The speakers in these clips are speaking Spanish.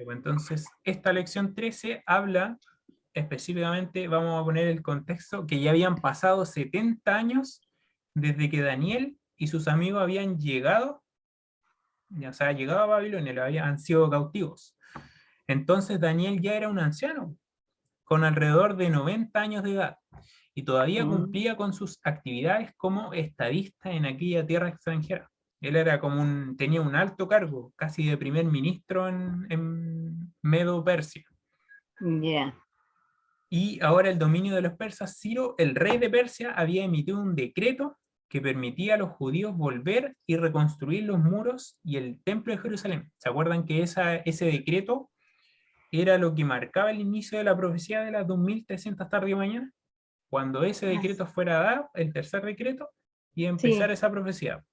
Entonces, esta lección 13 habla específicamente, vamos a poner el contexto, que ya habían pasado 70 años desde que Daniel y sus amigos habían llegado, o sea, llegado a Babilonia, han sido cautivos. Entonces Daniel ya era un anciano, con alrededor de 90 años de edad, y todavía Mm, cumplía con sus actividades como estadista en aquella tierra extranjera. Él era tenía un alto cargo, casi de primer ministro en Medo-Persia. ya. Y ahora el dominio de los persas, Ciro, el rey de Persia, había emitido un decreto que permitía a los judíos volver y reconstruir los muros y el templo de Jerusalén. ¿Se acuerdan que ese decreto era lo que marcaba el inicio de la profecía de las 2300 tarde y mañana? Cuando ese Ah, decreto fuera dado, el tercer decreto, y empezar sí, esa profecía.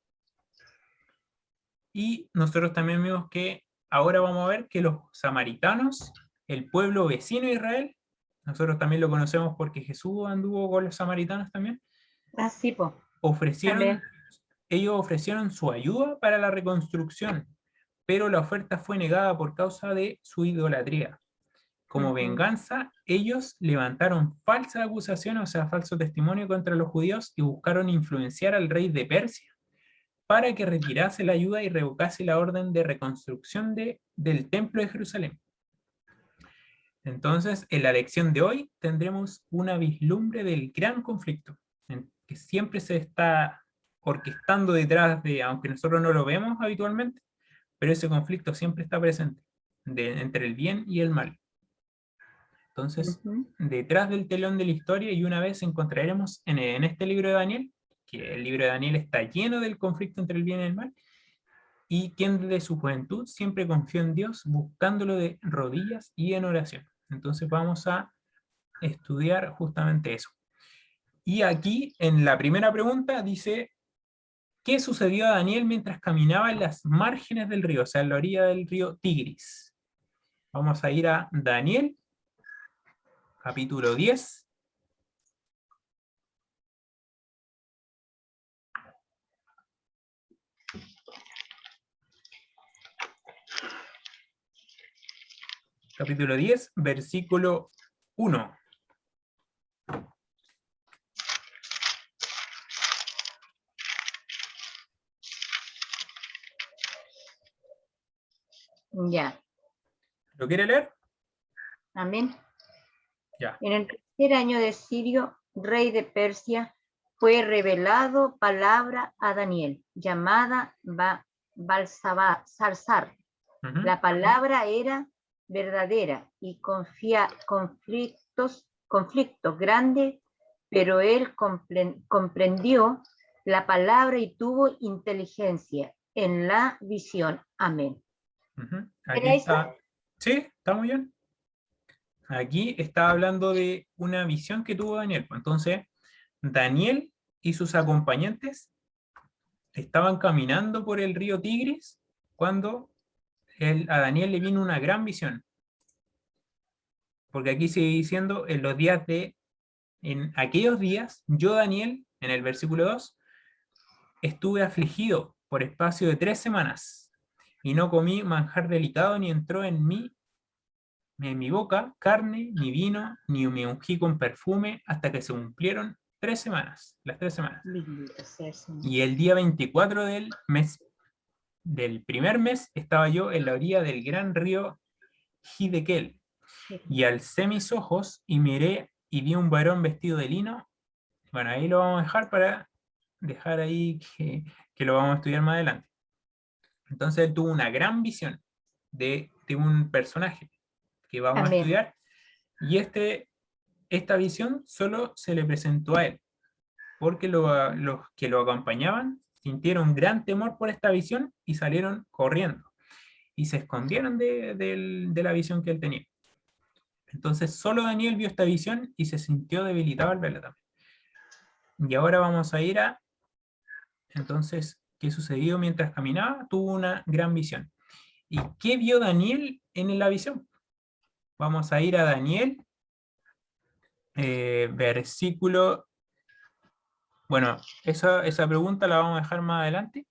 Y nosotros también vimos que ahora vamos a ver que los samaritanos, el pueblo vecino de Israel, nosotros también lo conocemos porque Jesús anduvo con los samaritanos también, así, pues, ofrecieron, también. ellos ofrecieron su ayuda para la reconstrucción, pero la oferta fue negada por causa de su idolatría. Como Ujú. venganza, ellos levantaron falsas acusaciones, o sea, falso testimonio contra los judíos y buscaron influenciar al rey de Persia para que retirase la ayuda y revocase la orden de reconstrucción del templo de Jerusalén. Entonces, en la lección de hoy tendremos una vislumbre del gran conflicto, que siempre se está orquestando detrás de, aunque nosotros no lo vemos habitualmente, pero ese conflicto siempre está presente, entre el bien y el mal. Entonces, Ujú. detrás del telón de la historia, y una vez encontraremos en este libro de Daniel, que el libro de Daniel está lleno del conflicto entre el bien y el mal, y quien desde su juventud siempre confió en Dios, buscándolo de rodillas y en oración. Entonces vamos a estudiar justamente eso. Y aquí, en la primera pregunta, dice, ¿qué sucedió a Daniel mientras caminaba en las márgenes del río, o sea, en la orilla del río Tigris? Vamos a ir a Daniel, capítulo 10. Capítulo 10, versículo 1. Ya, ¿Lo quiere leer? amén. Ya. En el tercer año de Sirio, rey de Persia, fue revelado palabra a Daniel, llamada Balsasar. Ujú. La palabra era verdadera y conflictos grandes, pero él comprendió la palabra y tuvo inteligencia en la visión. Amén. Ujú. Aquí ¿Era esa? está. Sí, está muy bien. Aquí está hablando de una visión que tuvo Daniel. Entonces, Daniel y sus acompañantes estaban caminando por el río Tigris cuando a Daniel le vino una gran visión. Porque aquí sigue diciendo, en aquellos días, yo Daniel, en el versículo 2, estuve afligido por espacio de 3 semanas y no comí manjar delicado ni entró en mi boca carne, ni vino, ni me ungí con perfume hasta que se cumplieron 3 semanas, las 3 semanas. Bendito sea el Señor. Y el día 24 del primer mes estaba yo en la orilla del gran río Hidekel y alcé mis ojos y miré y vi un varón vestido de lino. Bueno, ahí lo vamos a dejar para dejar ahí que lo vamos a estudiar más adelante. Entonces él tuvo una gran visión de un personaje que vamos a Amén. estudiar y esta visión solo se le presentó a él, porque los que lo acompañaban sintieron gran temor por esta visión y salieron corriendo y se escondieron de la visión que él tenía. Entonces solo Daniel vio esta visión y se sintió debilitado al verla también. Y ahora vamos a ir a, entonces, ¿qué sucedió mientras caminaba? Tuvo una gran visión. ¿Y qué vio Daniel en la visión? Vamos a ir a Daniel, versículo. Bueno, esa pregunta la vamos a dejar más adelante,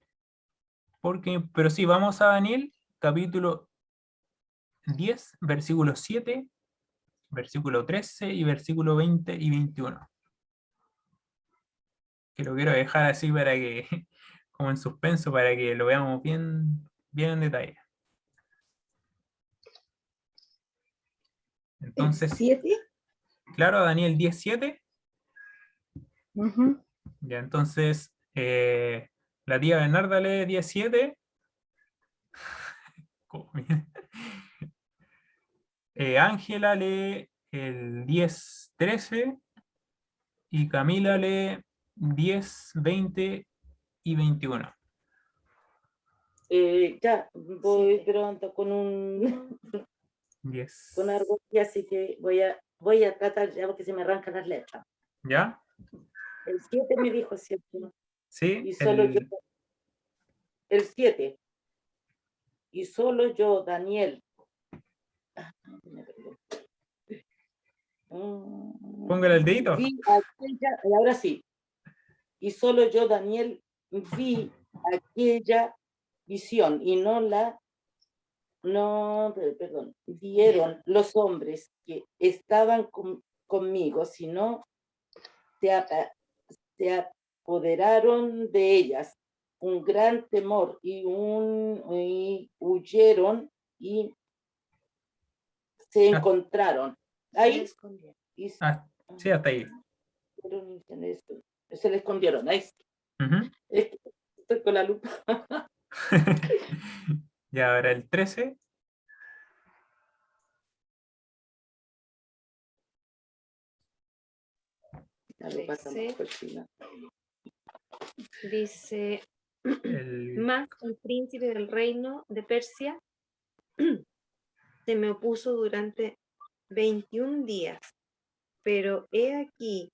pero sí, vamos a Daniel, capítulo 10, versículo 7, versículo 13 y versículo 20 y 21. Que lo quiero dejar así para que, como en suspenso, para que lo veamos bien, bien en detalle. Entonces, 7. claro, Daniel 10:7. Ujú. Ya, entonces, la tía Bernarda lee 17. Ángela lee el 10:13 y Camila lee 10, 20 y 21. Ya, voy Siete. pronto con un 10. con algo así, así que voy a tratar ya porque se me arrancan las letras. ¿Ya? El 7 me dijo, ¿cierto? Sí, Y solo yo, el, el 7. Y solo yo, Daniel. Me perdí. póngale el dedito. Vi aquella, y ahora sí. Y solo yo, Daniel, vi aquella visión y perdón, vieron los hombres que estaban conmigo, sino se apoderaron de ellas un gran temor y huyeron y se Ah, encontraron. Ahí y sí, hasta ahí. se le escondieron. Ahí Ujú. estoy con la lupa. Y ahora el 13. La lupa está más cochina. Dice, El, más el príncipe del reino de Persia se me opuso durante 21 días, pero he aquí,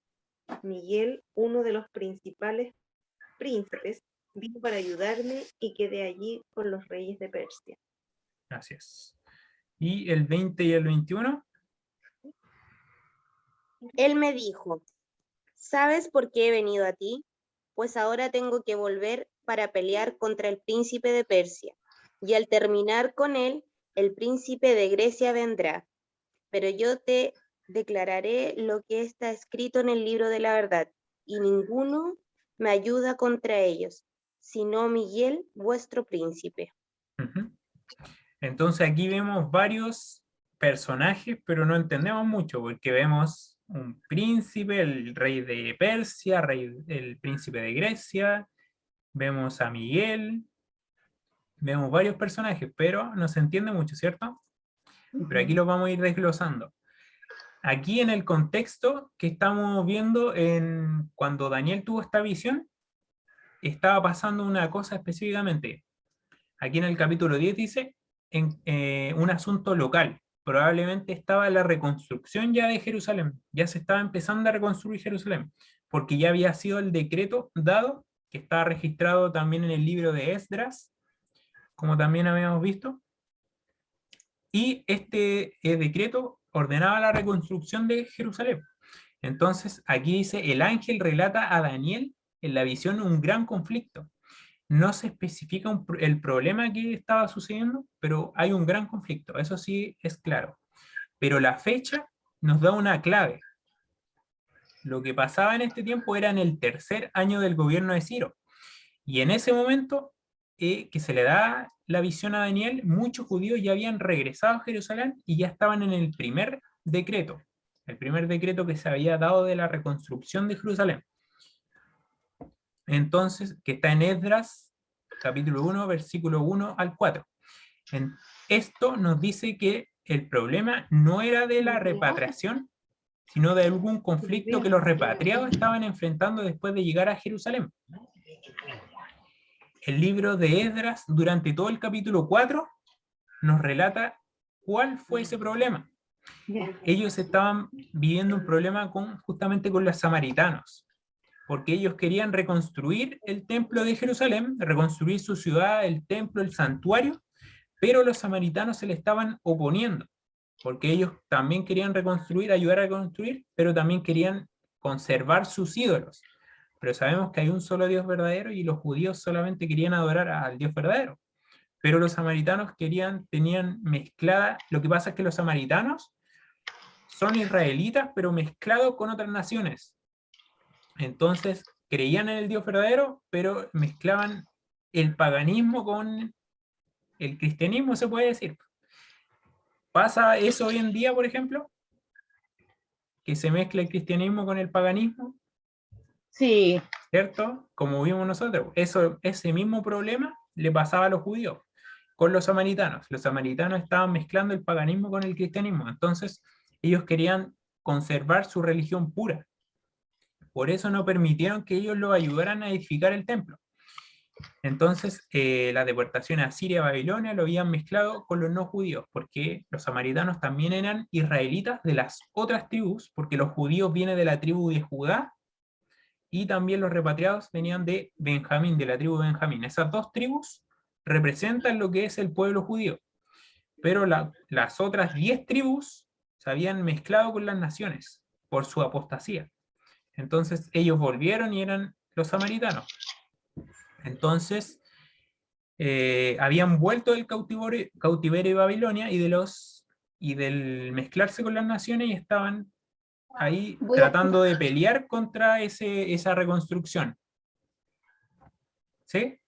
Miguel, uno de los principales príncipes, vino para ayudarme y quedé allí con los reyes de Persia. gracias. Y el 20 y el 21. Él me dijo, ¿sabes por qué he venido a ti? Pues ahora tengo que volver para pelear contra el príncipe de Persia, y al terminar con él, el príncipe de Grecia vendrá. Pero yo te declararé lo que está escrito en el libro de la verdad, y ninguno me ayuda contra ellos, sino Miguel, vuestro príncipe. Ujú. Entonces aquí vemos varios personajes, pero no entendemos mucho, porque vemos un príncipe, el rey de Persia, el príncipe de Grecia, vemos a Miguel, vemos varios personajes, pero no se entiende mucho, ¿cierto? Pero aquí los vamos a ir desglosando. Aquí en el contexto que estamos viendo cuando Daniel tuvo esta visión, estaba pasando una cosa específicamente. Aquí en el capítulo 10 dice, un asunto local. Probablemente estaba la reconstrucción ya de Jerusalén. Ya se estaba empezando a reconstruir Jerusalén, porque ya había sido el decreto dado, que estaba registrado también en el libro de Esdras, como también habíamos visto. Y este decreto ordenaba la reconstrucción de Jerusalén. Entonces, aquí dice, el ángel relata a Daniel en la visión un gran conflicto. No se especifica el problema que estaba sucediendo, pero hay un gran conflicto, eso sí es claro. Pero la fecha nos da una clave. Lo que pasaba en este tiempo era en el tercer año del gobierno de Ciro. Y en ese momento que se le da la visión a Daniel, muchos judíos ya habían regresado a Jerusalén y ya estaban en el primer decreto que se había dado de la reconstrucción de Jerusalén. Entonces, que está en Esdras, capítulo 1, versículo 1 al 4. Esto nos dice que el problema no era de la repatriación, sino de algún conflicto que los repatriados estaban enfrentando después de llegar a Jerusalén. El libro de Esdras, durante todo el capítulo 4, nos relata cuál fue ese problema. Ellos estaban viviendo un problema justamente con los samaritanos, porque ellos querían reconstruir el templo de Jerusalén, reconstruir su ciudad, el templo, el santuario, pero los samaritanos se le estaban oponiendo, porque ellos también querían reconstruir, ayudar a reconstruir, pero también querían conservar sus ídolos. Pero sabemos que hay un solo Dios verdadero y los judíos solamente querían adorar al Dios verdadero. pero los samaritanos tenían mezclada, lo que pasa es que los samaritanos son israelitas, pero mezclados con otras naciones. Entonces, creían en el Dios verdadero, pero mezclaban el paganismo con el cristianismo, se puede decir. ¿Pasa eso hoy en día, por ejemplo? Que se mezcla el cristianismo con el paganismo, Sí, ¿cierto? Como vimos nosotros. Ese mismo problema le pasaba a los judíos con los samaritanos. Los samaritanos estaban mezclando el paganismo con el cristianismo. Entonces, ellos querían conservar su religión pura. Por eso no permitieron que ellos los ayudaran a edificar el templo. Entonces, la deportación a Siria y Babilonia lo habían mezclado con los no judíos, porque los samaritanos también eran israelitas de las otras tribus, porque los judíos vienen de la tribu de Judá, y también los repatriados venían de Benjamín, de la tribu de Benjamín. Esas dos tribus representan lo que es el pueblo judío, pero las otras 10 tribus se habían mezclado con las naciones por su apostasía. Entonces ellos volvieron y eran los samaritanos. Entonces, habían vuelto del cautiverio de Babilonia y del mezclarse con las naciones, y estaban ahí voy a, tratando de pelear contra esa reconstrucción. ¿Sí?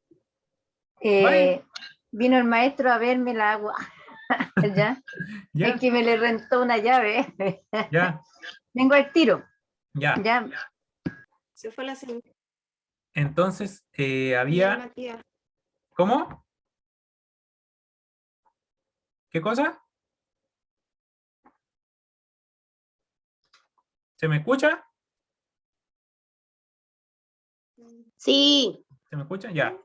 ¿Vale? vino el maestro a verme la agua, ¿ya? ¿Ya? Es que me le rentó una llave. ¿Ya? Vengo al tiro, ¿Ya? ¿ya? Se fue la señal, Entonces, había... Matías. ¿Cómo? ¿Qué cosa? ¿Se me escucha? Sí, ¿Se me escucha? Ya.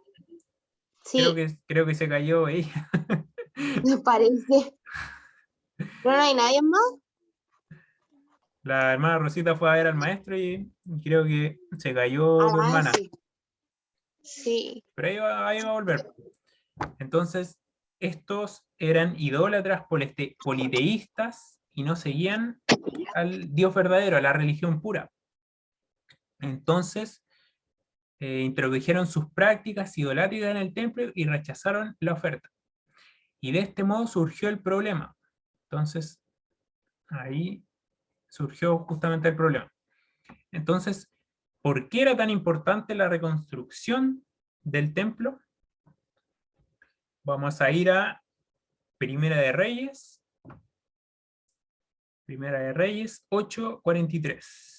sí, Creo que se cayó ella. me parece. ¿Pero no hay nadie más? La hermana Rosita fue a ver al maestro y creo que se cayó tu Ah, hermana. sí. Sí. Pero ahí va a volver. Entonces, estos eran idólatras politeístas y no seguían al Dios verdadero, a la religión pura. Entonces, introdujeron sus prácticas idolátricas en el templo y rechazaron la oferta. Y de este modo surgió el problema. Entonces, ahí surgió justamente el problema. Entonces, ¿por qué era tan importante la reconstrucción del templo? Vamos a ir a Primera de Reyes. Primera de Reyes 8:43.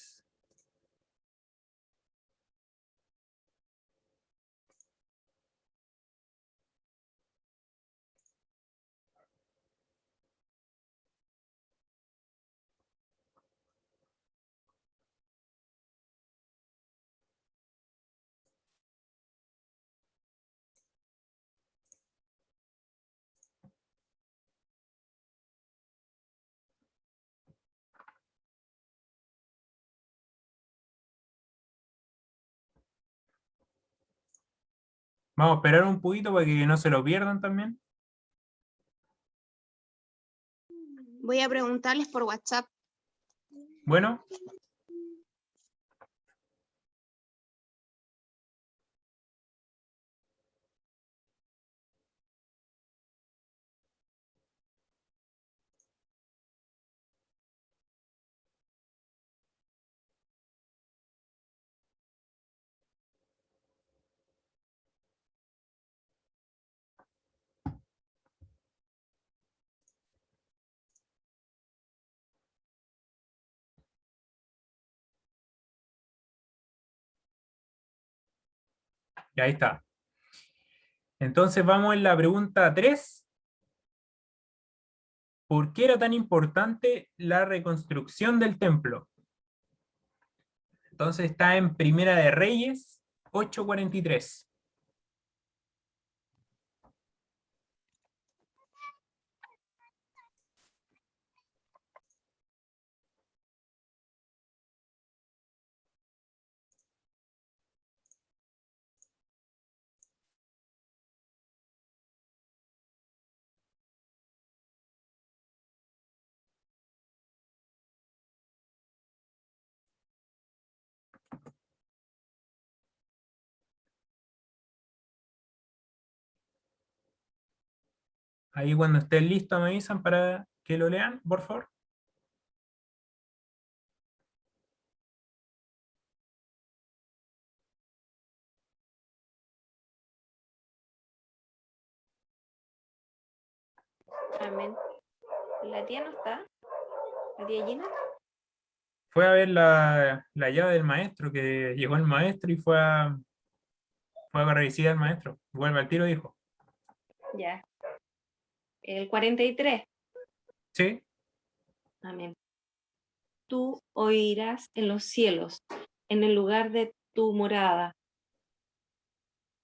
Vamos a esperar un poquito para que no se lo pierdan también. Voy a preguntarles por WhatsApp. Bueno, ya ahí está. Entonces vamos en la pregunta 3. ¿Por qué era tan importante la reconstrucción del templo? Entonces está en Primera de Reyes 8:43. Ahí cuando estén listos me avisan para que lo lean, por favor. Amén. ¿La tía no está? ¿La tía Gina? Fue a ver la llave del maestro, que llegó el maestro y fue a revisitar al maestro. Vuelve al tiro, dijo. Ya. El 43. Sí, Amén. Tú oirás en los cielos, en el lugar de tu morada,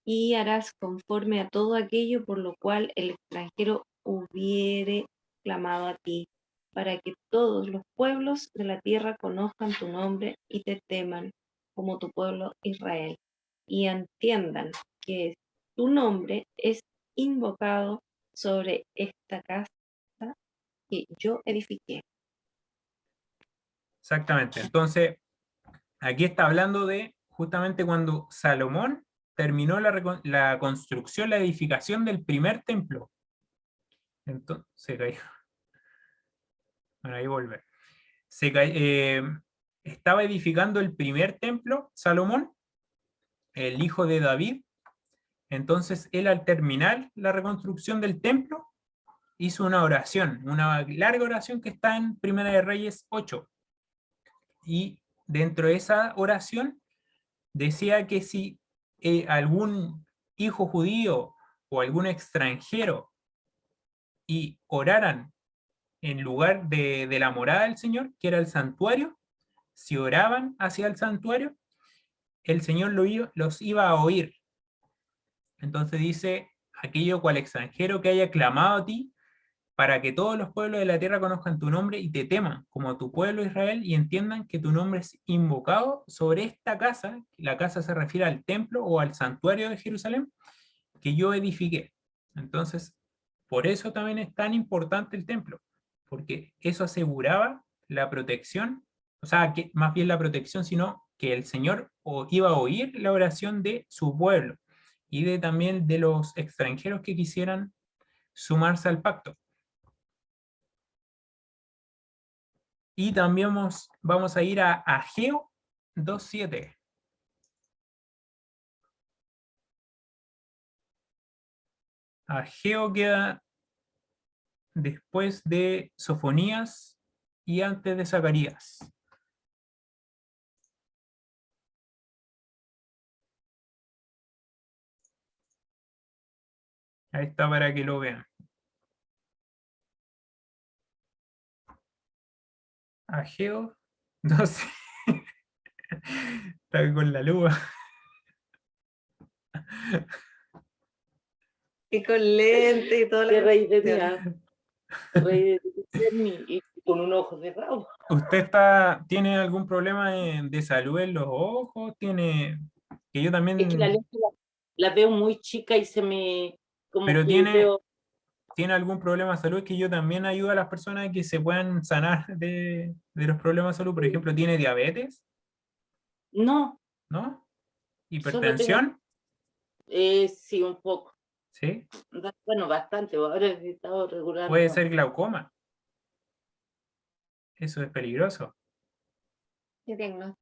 y harás conforme a todo aquello por lo cual el extranjero hubiere clamado a ti, para que todos los pueblos de la tierra conozcan tu nombre y te teman como tu pueblo Israel, y entiendan que tu nombre es invocado sobre esta casa que yo edifiqué. exactamente. Entonces, aquí está hablando de justamente cuando Salomón terminó la construcción, la edificación del primer templo. Entonces, se cayó. Bueno, ahí volver. Estaba edificando el primer templo, Salomón, el hijo de David. Entonces, él al terminar la reconstrucción del templo, hizo una oración, una larga oración que está en Primera de Reyes 8. Y dentro de esa oración decía que si algún hijo judío o algún extranjero y oraran en lugar de la morada del Señor, que era el santuario, si oraban hacia el santuario, el Señor los iba a oír. Entonces dice, aquello cual extranjero que haya clamado a ti, para que todos los pueblos de la tierra conozcan tu nombre y te teman, como tu pueblo Israel, y entiendan que tu nombre es invocado sobre esta casa, la casa se refiere al templo o al santuario de Jerusalén, que yo edifiqué. Entonces, por eso también es tan importante el templo, porque eso aseguraba la protección, o sea, que más bien la protección, sino que el Señor iba a oír la oración de su pueblo y de también de los extranjeros que quisieran sumarse al pacto. Y también vamos a ir a Ageo 2:7. Ageo queda después de Sofonías y antes de Zacarías. Ahí está para que lo vean. Ageo 12. Está con la luz. Y con lente y todo. Qué rey de día, rey de mí, y con un ojo cerrado. ¿Usted tiene algún problema de salud en los ojos? ¿Tiene, que yo Es que la también, lente la veo muy chica y se me, como pero que veo, tiene algún problema de salud? Es que yo también ayudo a las personas a que se puedan sanar de los problemas de salud. Por ejemplo, ¿tiene diabetes? no, ¿No? solo tengo, ¿Hipertensión? sí, un poco, ¿Sí? bueno, bastante, ahora he estado Puede regulando. ser glaucoma. Eso es peligroso. ¿Qué tengo?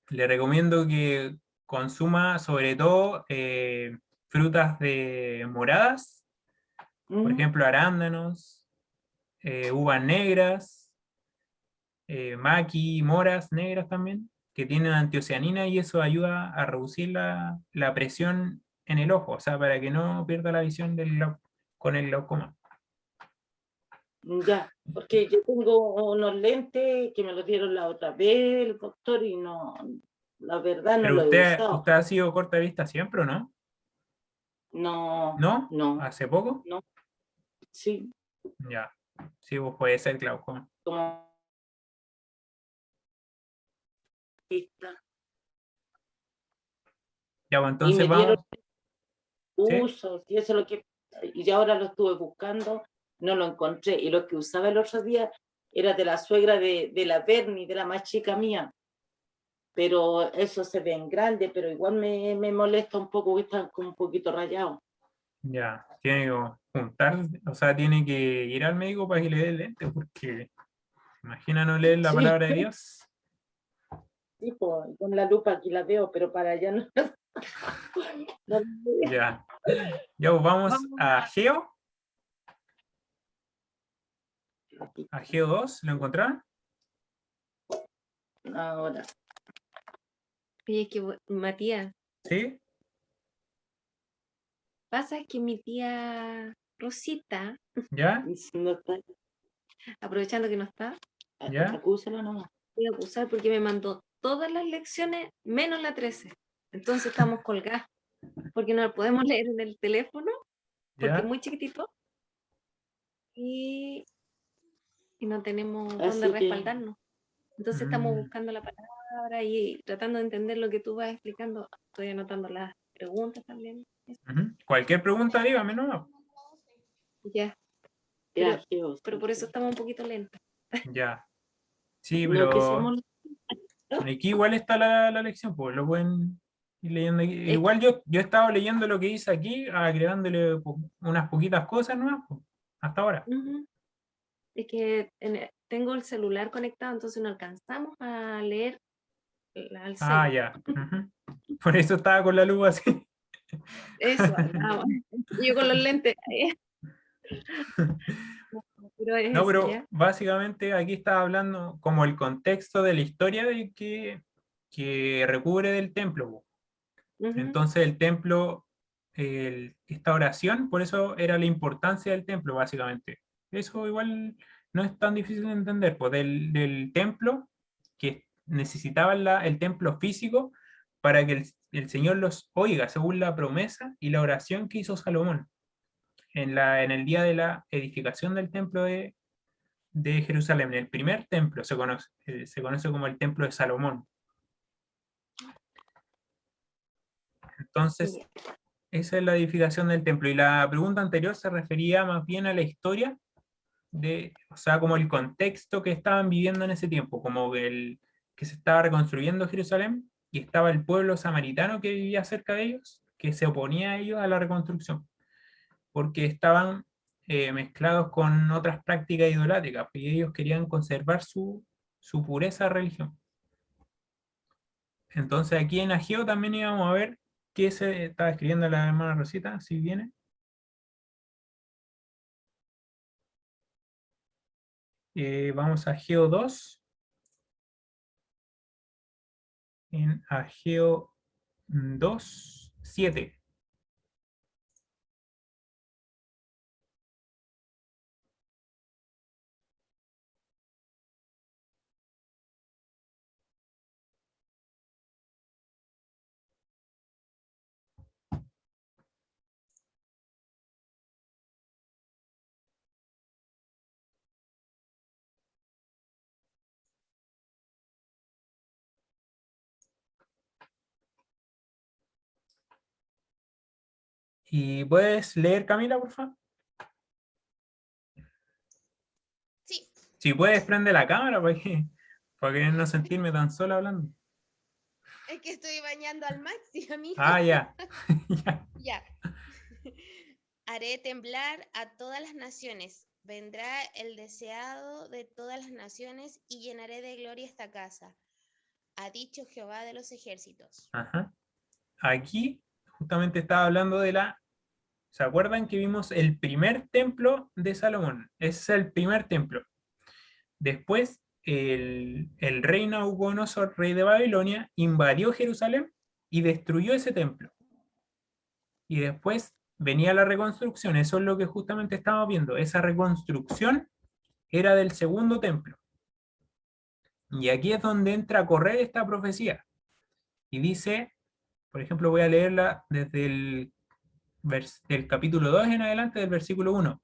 Le recomiendo que consuma sobre todo frutas de moradas, por ejemplo, arándanos, uvas negras, maqui, moras negras también, que tienen antocianina y eso ayuda a reducir la presión en el ojo, o sea, para que no pierda la visión con el glaucoma. Ya, porque yo tengo unos lentes que me los dieron la otra vez el doctor y no, la verdad no Pero lo he usado. usted ha sido corta de vista siempre, ¿o no? No, ¿No? no, ¿Hace poco? no, sí, Ya. Sí, pues puede ser glaucoma. como vista. Ya, pues Y entonces me dieron vamos. ¿Sí? usos y eso es lo que, y ahora lo estuve buscando, no lo encontré. Y lo que usaba el otro día era de la suegra de la Berni, de la más chica mía. Pero eso se ve en grande, pero igual me molesta un poco, que está como un poquito rayado. Ya, tiene que juntar, o sea, tiene que ir al médico para que le dé el lente, porque imagina no leer la Sí. palabra de Dios. Sí, po, con la lupa aquí la veo, pero para allá no. No la veo. Ya. Ya, pues vamos Vamos a Geo, aquí, a Geo 2, ¿lo encontraron? ahora. Oye, Matías, Sí, pasa que mi tía Rosita, ya, No está. aprovechando que no está, ya. Acúsalo nomás. voy a acusar porque me mandó todas las lecciones menos la 13. Entonces estamos colgadas porque no la podemos leer en el teléfono porque es Ya, muy chiquitito y no tenemos Así dónde que- respaldarnos. Entonces estamos Mm. buscando la palabra y tratando de entender lo que tú vas explicando. Estoy anotando las preguntas también. Ujú. Cualquier pregunta, dígame, ¿no? Ya, Ya, pero, Geo, pero por eso estamos un poquito lentos. Ya. Sí, No, que pero somos. aquí igual está la lección, pues lo pueden ir leyendo aquí. Es Igual yo he estado leyendo lo que dice aquí, agregándole unas poquitas cosas nuevas, pues, hasta ahora. Ujú. Es que tengo el celular conectado, entonces no alcanzamos a leer al Ah, celu. ya. Ujú. Por eso estaba con la luz así. Eso, andaba. Y yo con los lentes. Pero es No, eso, pero ¿ya? básicamente aquí estaba hablando como el contexto de la historia de que recubre del templo, po. Ujú. Entonces el templo, esta oración, por eso era la importancia del templo, básicamente. Eso igual no es tan difícil de entender, pues del templo, que necesitaban el templo físico para que el Señor los oiga, según la promesa y la oración que hizo Salomón en el día de la edificación del templo de Jerusalén. El primer templo se conoce como el templo de Salomón. Entonces, Ya. esa es la edificación del templo. Y la pregunta anterior se refería más bien a la historia o sea, como el contexto que estaban viviendo en ese tiempo, como que se estaba reconstruyendo Jerusalén y estaba el pueblo samaritano que vivía cerca de ellos, que se oponía a ellos a la reconstrucción, porque estaban mezclados con otras prácticas idolátricas, y ellos querían conservar su pureza de religión. Entonces aquí en Ageo también íbamos a ver qué se estaba escribiendo la hermana Rosita, si viene. Vamos a Ageo 2. En Ageo 2:7. ¿Y puedes leer, Camila, por favor? Sí, Si puedes, prende la cámara para que no sentirme tan sola hablando. es que estoy bañando al Maxi, amigo. Ah, ya. Ya. Ya. Haré temblar a todas las naciones. Vendrá el deseado de todas las naciones y llenaré de gloria esta casa. Ha dicho Jehová de los ejércitos. Ajá. Aquí justamente estaba hablando ¿se acuerdan que vimos el primer templo de Salomón? Ese es el primer templo. Después, el rey Nabucodonosor, rey de Babilonia, invadió Jerusalén y destruyó ese templo. Y después venía la reconstrucción, eso es lo que justamente estamos viendo. Esa reconstrucción era del segundo templo. Y aquí es donde entra a correr esta profecía. Y dice, por ejemplo, voy a leerla desde del capítulo 2 en adelante, del versículo 1.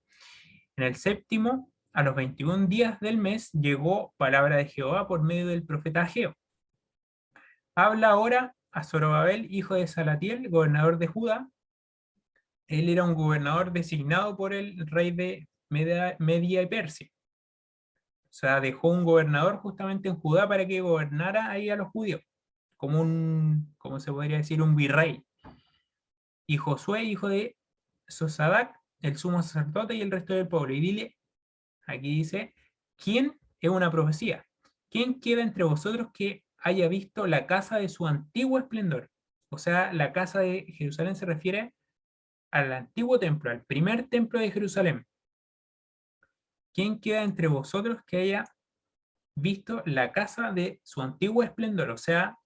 En el séptimo, a los 21 días del mes, llegó palabra de Jehová por medio del profeta Ageo. Habla ahora a Zorobabel, hijo de Salatiel, gobernador de Judá. Él era un gobernador designado por el rey de Media y Persia. O sea, dejó un gobernador justamente en Judá para que gobernara ahí a los judíos, como ¿cómo se podría decir? Un virrey. Y Josué, hijo de Sosadac, el sumo sacerdote y el resto del pueblo. Y dile, aquí dice, ¿quién es una profecía? ¿Quién queda entre vosotros que haya visto la casa de su antiguo esplendor? O sea, la casa de Jerusalén se refiere al antiguo templo, al primer templo de Jerusalén. ¿Quién queda entre vosotros que haya visto la casa de su antiguo esplendor? O sea,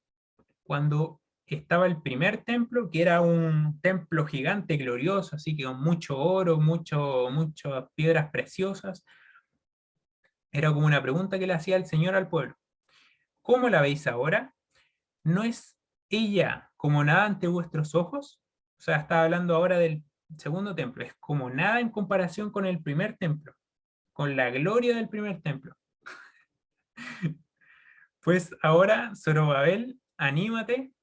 cuando estaba el primer templo, que era un templo gigante, glorioso, así que con mucho oro, muchas piedras preciosas. Era como una pregunta que le hacía el Señor al pueblo. ¿Cómo la veis ahora? ¿No es ella como nada ante vuestros ojos? O sea, estaba hablando ahora del segundo templo. Es como nada en comparación con el primer templo, con la gloria del primer templo. Pues ahora, Zorobabel, anímate,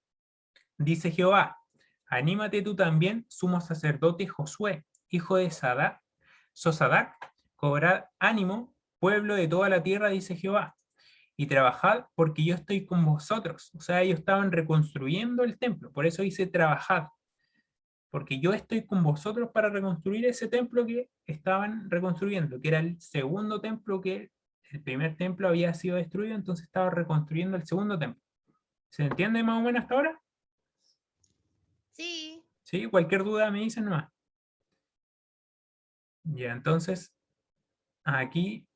dice Jehová, anímate tú también, sumo sacerdote Josué, hijo de Sosadac, cobrad ánimo, pueblo de toda la tierra, dice Jehová, y trabajad porque yo estoy con vosotros. O sea, ellos estaban reconstruyendo el templo, por eso dice trabajad, porque yo estoy con vosotros para reconstruir ese templo que estaban reconstruyendo, que era el segundo templo, que el primer templo había sido destruido, entonces estaba reconstruyendo el segundo templo. ¿Se entiende más o menos hasta ahora? Sí. ¿Sí? Cualquier duda me dicen nomás. Ya, entonces, aquí,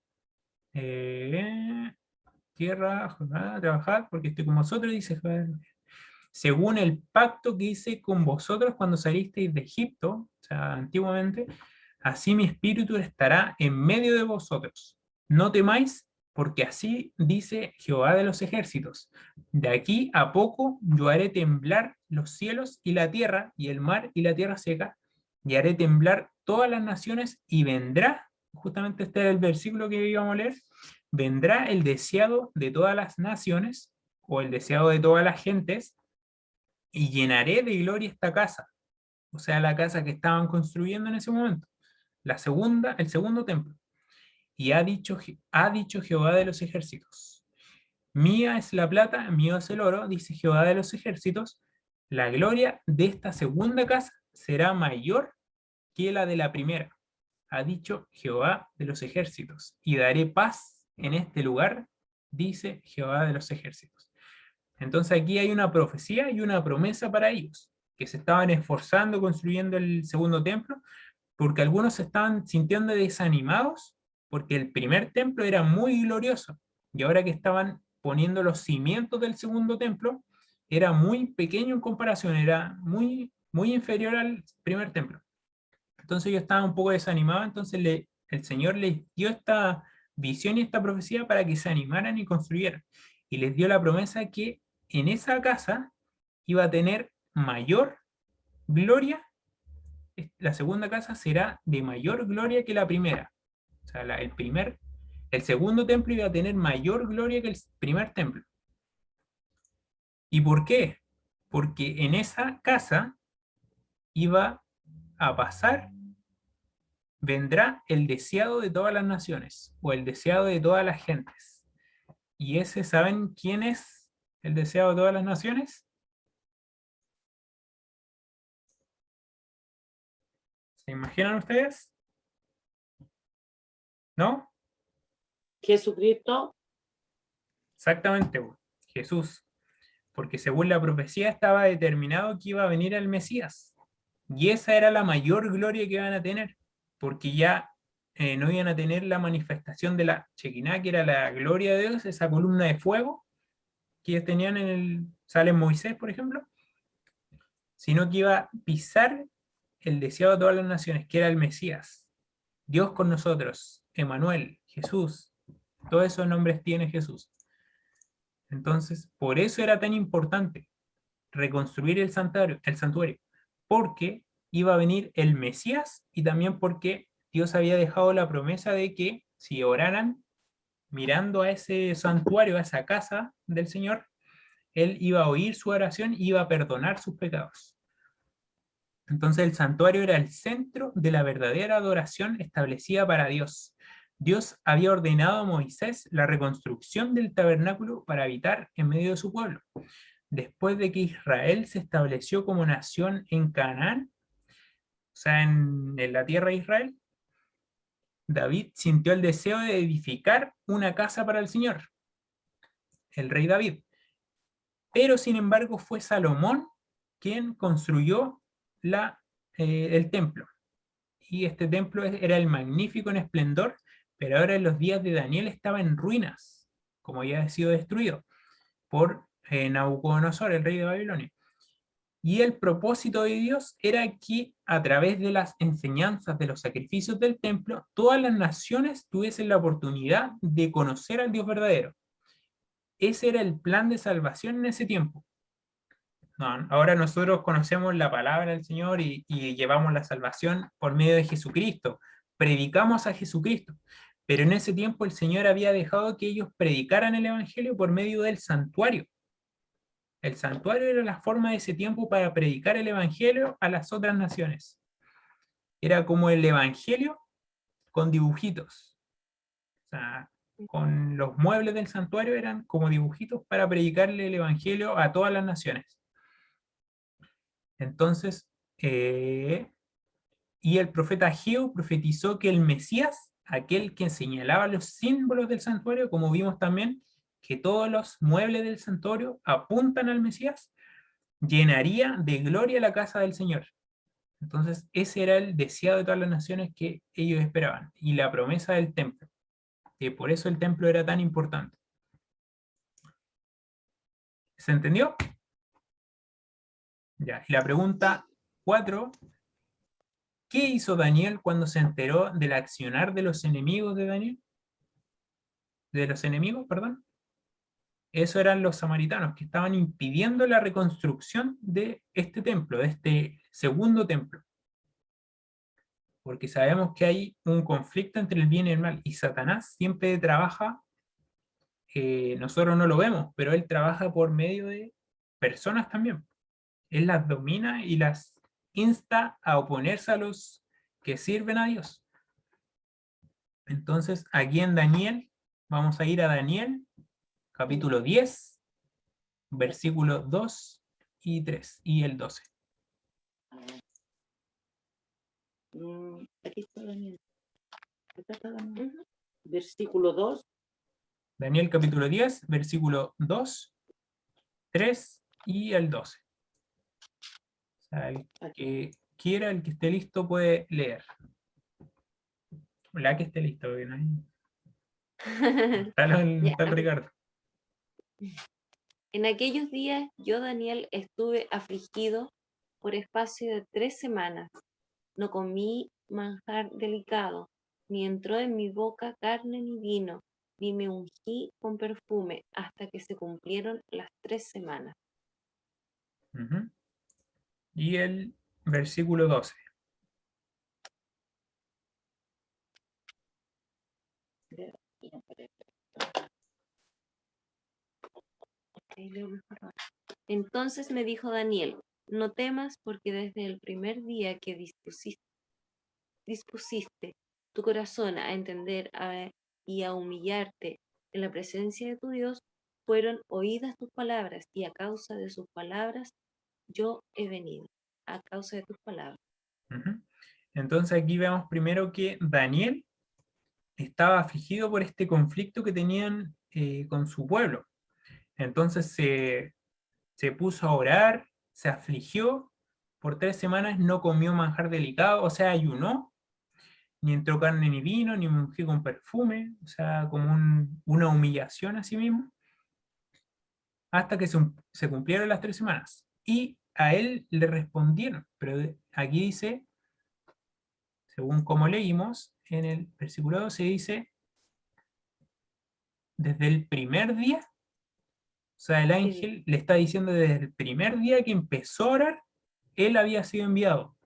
tierra, jornada, trabajad, porque estoy con vosotros, dice Jehová. Según el pacto que hice con vosotros cuando salisteis de Egipto, o sea, antiguamente, así mi espíritu estará en medio de vosotros. No temáis, porque así dice Jehová de los ejércitos. De aquí a poco yo haré temblar los cielos y la tierra, y el mar y la tierra seca, y haré temblar todas las naciones, y vendrá, justamente este es el versículo que íbamos a leer, vendrá el deseado de todas las naciones, o el deseado de todas las gentes, y llenaré de gloria esta casa, o sea, la casa que estaban construyendo en ese momento, el segundo templo. Y ha dicho Jehová de los ejércitos, mía es la plata, mío es el oro, dice Jehová de los ejércitos, la gloria de esta segunda casa será mayor que la de la primera, ha dicho Jehová de los ejércitos, y daré paz en este lugar, dice Jehová de los ejércitos. Entonces aquí hay una profecía y una promesa para ellos, que se estaban esforzando construyendo el segundo templo, porque algunos se estaban sintiendo desanimados, porque el primer templo era muy glorioso, y ahora que estaban poniendo los cimientos del segundo templo, era muy pequeño en comparación, era muy inferior al primer templo. Entonces ellos estaban un poco desanimados, entonces el Señor les dio esta visión y esta profecía para que se animaran y construyeran. Y les dio la promesa que en esa casa iba a tener mayor gloria, la segunda casa será de mayor gloria que la primera. O sea, el segundo templo iba a tener mayor gloria que el primer templo. ¿Y por qué? Porque en esa casa iba a pasar, vendrá el deseado de todas las naciones, o el deseado de todas las gentes. ¿Y ese saben quién es el deseado de todas las naciones? ¿Se imaginan ustedes? ¿No? Jesucristo, Exactamente, Jesús. Porque según la profecía estaba determinado que iba a venir el Mesías. Y esa era la mayor gloria que iban a tener, porque ya no iban a tener la manifestación de la Shekinah, que era la gloria de Dios, esa columna de fuego que ellos tenían sale en Moisés, por ejemplo, sino que iba a pisar el deseado de todas las naciones, que era el Mesías. Dios con nosotros, Emmanuel, Jesús, todos esos nombres tiene Jesús. Entonces, por eso era tan importante reconstruir el santuario, porque iba a venir el Mesías y también porque Dios había dejado la promesa de que si oraran mirando a ese santuario, a esa casa del Señor, Él iba a oír su oración y iba a perdonar sus pecados. Entonces el santuario era el centro de la verdadera adoración establecida para Dios. Dios había ordenado a Moisés la reconstrucción del tabernáculo para habitar en medio de su pueblo. Después de que Israel se estableció como nación en Canaán, o sea, en la tierra de Israel, David sintió el deseo de edificar una casa para el Señor, el rey David. Pero sin embargo fue Salomón quien construyó el templo. Y este templo era el magnífico en esplendor, pero ahora en los días de Daniel estaba en ruinas, como había sido destruido por Nabucodonosor, el rey de Babilonia. Y el propósito de Dios era que a través de las enseñanzas de los sacrificios del templo, todas las naciones tuviesen la oportunidad de conocer al Dios verdadero. Ese era el plan de salvación en ese tiempo. No, ahora nosotros conocemos la palabra del Señor y llevamos la salvación por medio de Jesucristo. Predicamos a Jesucristo. Pero en ese tiempo el Señor había dejado que ellos predicaran el Evangelio por medio del santuario. El santuario era la forma de ese tiempo para predicar el Evangelio a las otras naciones. Era como el Evangelio con dibujitos. O sea, con los muebles del santuario eran como dibujitos para predicarle el Evangelio a todas las naciones. Entonces, y el profeta Ageo profetizó que el Mesías, aquel que señalaba los símbolos del santuario, como vimos también, que todos los muebles del santuario apuntan al Mesías, llenaría de gloria la casa del Señor. Entonces, ese era el deseado de todas las naciones que ellos esperaban, y la promesa del templo, que por eso el templo era tan importante. ¿Se entendió? Ya, y la pregunta 4, ¿qué hizo Daniel cuando se enteró del accionar de los enemigos de Daniel? De los enemigos, perdón. Eso eran los samaritanos que estaban impidiendo la reconstrucción de este templo, de este segundo templo. Porque sabemos que hay un conflicto entre el bien y el mal, y Satanás siempre trabaja, nosotros no lo vemos, pero él trabaja por medio de personas también. Él las domina y las insta a oponerse a los que sirven a Dios. Entonces, aquí en Daniel, vamos a ir a Daniel, capítulo 10, versículos 2 y 3, y el 12. Aquí está Daniel. Acá está Daniel. Versículo 2. Daniel capítulo 10, versículo 2, 3 y el 12. O sea, el que quiera, el que esté listo puede leer. La que esté listo, porque no hay... Está el Ricardo. En aquellos días yo, Daniel, estuve afligido por espacio de 3 semanas. No comí manjar delicado, ni entró en mi boca carne ni vino, ni me ungí con perfume, hasta que se cumplieron las 3 semanas. Uh-huh. Y el versículo 12. Entonces me dijo Daniel, no temas, porque desde el primer día que dispusiste tu corazón a entender y a humillarte en la presencia de tu Dios, fueron oídas tus palabras, y a causa de sus palabras yo he venido. A causa de tus palabras. Uh-huh. Entonces aquí vemos primero que Daniel estaba afligido por este conflicto que tenían con su pueblo. Entonces se puso a orar, se afligió, por 3 semanas no comió manjar delicado, o sea, ayunó, ni entró carne ni vino, ni ungió con perfume, o sea, como una humillación a sí mismo, hasta que se cumplieron las 3 semanas. Y a él le respondieron, pero aquí dice, según como leímos, en el versículo 12 dice, desde el primer día, o sea, el ángel le está diciendo desde el primer día que empezó a orar, él había sido enviado.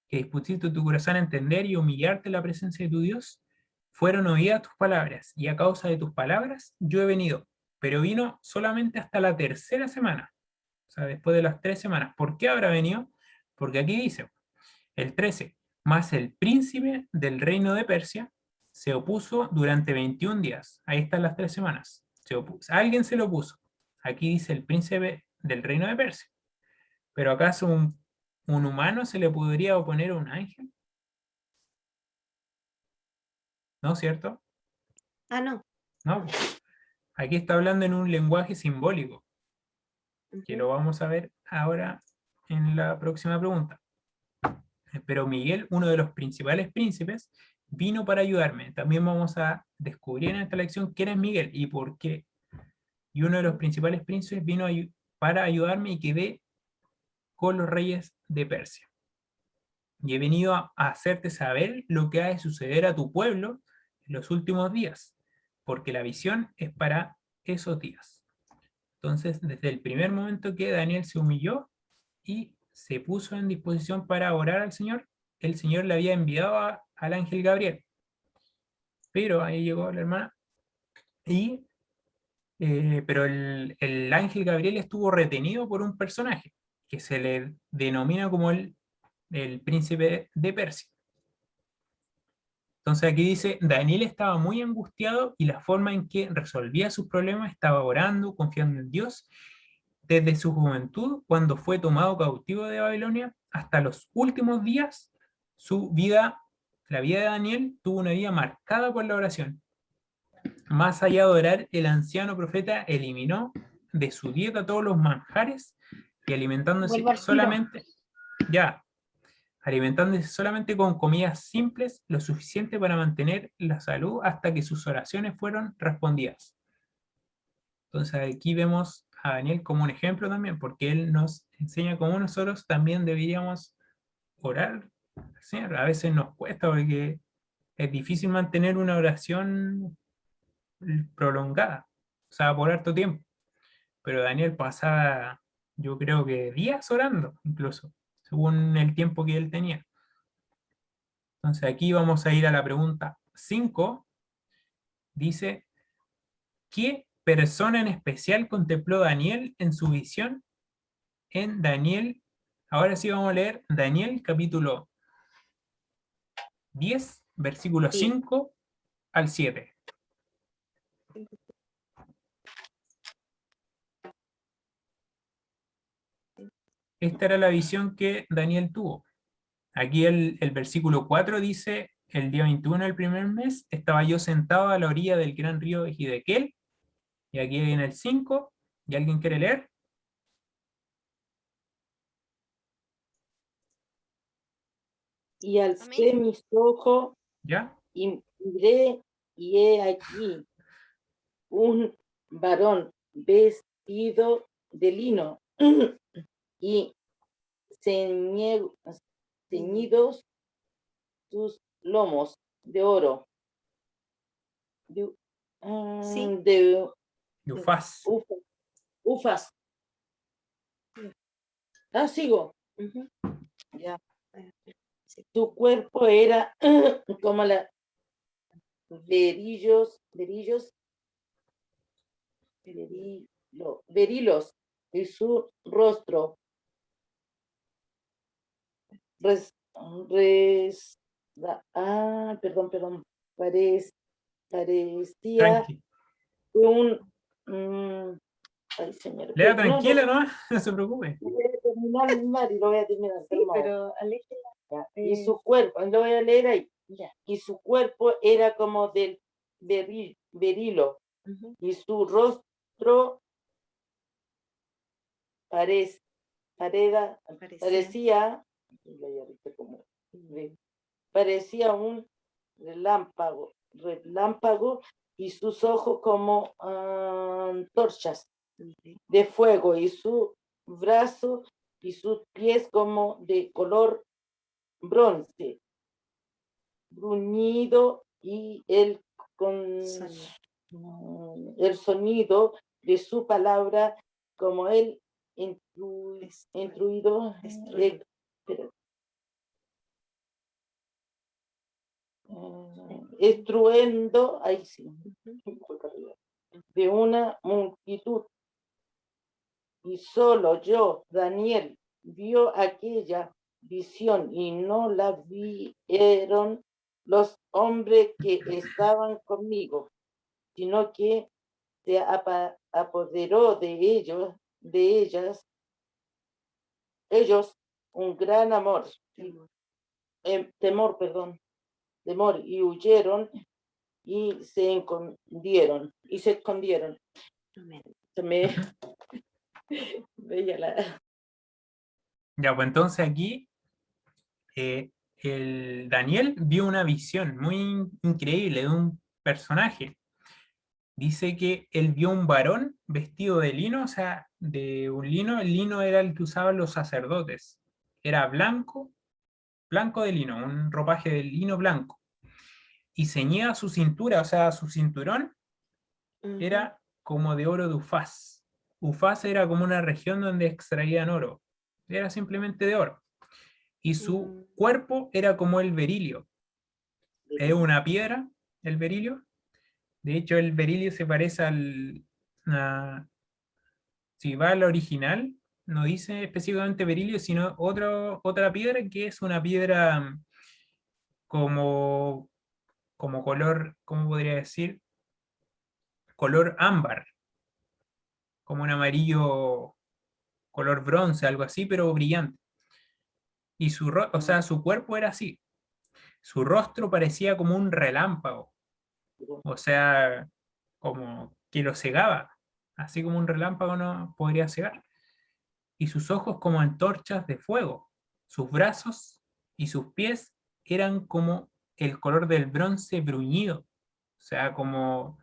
Que dispusiste tu corazón a entender y humillarte en la presencia de tu Dios, fueron oídas tus palabras, y a causa de tus palabras yo he venido. Pero vino solamente hasta la 3ª semana, o sea, después de las 3 semanas. ¿Por qué habrá venido? Porque aquí dice, el 13, más el príncipe del reino de Persia se opuso durante 21 días. Ahí están las 3 semanas. Alguien se lo opuso. Aquí dice el príncipe del reino de Persia. Pero acaso ¿un humano se le podría oponer a un ángel? ¿No, cierto? Ah, no. No. Aquí está hablando en un lenguaje simbólico, que lo Ujú. vamos a ver ahora en la próxima pregunta. Pero Miguel, uno de los principales príncipes, vino para ayudarme. También vamos a descubrir en esta lección quién es Miguel y por qué. Y uno de los principales príncipes vino para ayudarme y quedé con los reyes de Persia. Y he venido a hacerte saber lo que ha de suceder a tu pueblo en los últimos días, porque la visión es para esos días. Entonces, desde el primer momento que Daniel se humilló y se puso en disposición para orar al Señor, el Señor le había enviado al ángel Gabriel. Pero ahí llegó la hermana, pero el ángel Gabriel estuvo retenido por un personaje que se le denomina como el príncipe de Persia. Entonces aquí dice, Daniel estaba muy angustiado y la forma en que resolvía sus problemas estaba orando, confiando en Dios, desde su juventud, cuando fue tomado cautivo de Babilonia, hasta los últimos días, la vida de Daniel tuvo una vida marcada por la oración. Más allá de orar, el anciano profeta eliminó de su dieta todos los manjares y Vuelvo al tiro. alimentándose solamente con comidas simples, lo suficiente para mantener la salud hasta que sus oraciones fueron respondidas. Entonces aquí vemos a Daniel como un ejemplo también, porque él nos enseña cómo nosotros también deberíamos orar. ¿Sí? A veces nos cuesta porque es difícil mantener una oración prolongada, o sea, por harto tiempo. Pero Daniel pasaba, yo creo que días orando, incluso, según el tiempo que él tenía. Entonces aquí vamos a ir a la pregunta 5. Dice, ¿qué persona en especial contempló Daniel en su visión? En Daniel, ahora sí vamos a leer Daniel capítulo 10, versículo 5 al 7. Esta era la visión que Daniel tuvo. Aquí el versículo 4 dice, el día 21 del primer mes, estaba yo sentado a la orilla del gran río Hidekel, y aquí viene el 5, ¿y alguien quiere leer? Y alcé Amén. mis ojos ¿Ya? y miré, y he aquí un varón vestido de lino y ceñidos sus lomos de oro, de, Sí. de Yufás. ufas. Ah, sigo. Ujú. Ya. Sí. Su cuerpo era como la berilos, y su rostro perdón, parecía Tranqui. un, ay señor, Lea no, tranquila, ¿no? No se preocupe. voy a terminar mal y lo voy a terminar. Sí, pero Y su cuerpo, lo voy a leer ahí, ya. Y su cuerpo era como del berilo, ujú, y su rostro parec- pareda- parecía. parecía un relámpago, y sus ojos como antorchas de fuego, y su brazo y sus pies como de color bronce, bruñido, y el sonido de su palabra como el intruido, Destruido. estruendo, ahí sí, Ujú. de una multitud. Y solo yo, Daniel, vio aquella visión, y no la vieron los hombres que estaban conmigo, sino que se apoderó de ellos un gran amor, temor, perdón, temor, y huyeron y se escondieron, Amén. Se me veía la... Ya, pues entonces aquí el Daniel vio una visión muy increíble de un personaje. Dice que él vio un varón vestido de lino, o sea, de un lino. El lino era el que usaban los sacerdotes. Era blanco, blanco de lino, un ropaje de lino blanco. Y ceñía su cintura, o sea, su cinturón Ujú. era como de oro de Ufaz. Ufaz era como una región donde extraían oro. Era simplemente de oro. Y su cuerpo era como el berilio. Es una piedra, el berilio. De hecho, el berilio se parece si va al original, no dice específicamente berilio, sino otra piedra que es una piedra como, como color, ¿cómo podría decir? Color ámbar, como un amarillo, color bronce, algo así, pero brillante. Y o sea, su cuerpo era así. Su rostro parecía como un relámpago, o sea, como que lo cegaba, así como un relámpago no podría cegar. Y sus ojos como antorchas de fuego. Sus brazos y sus pies eran como el color del bronce bruñido, o sea, como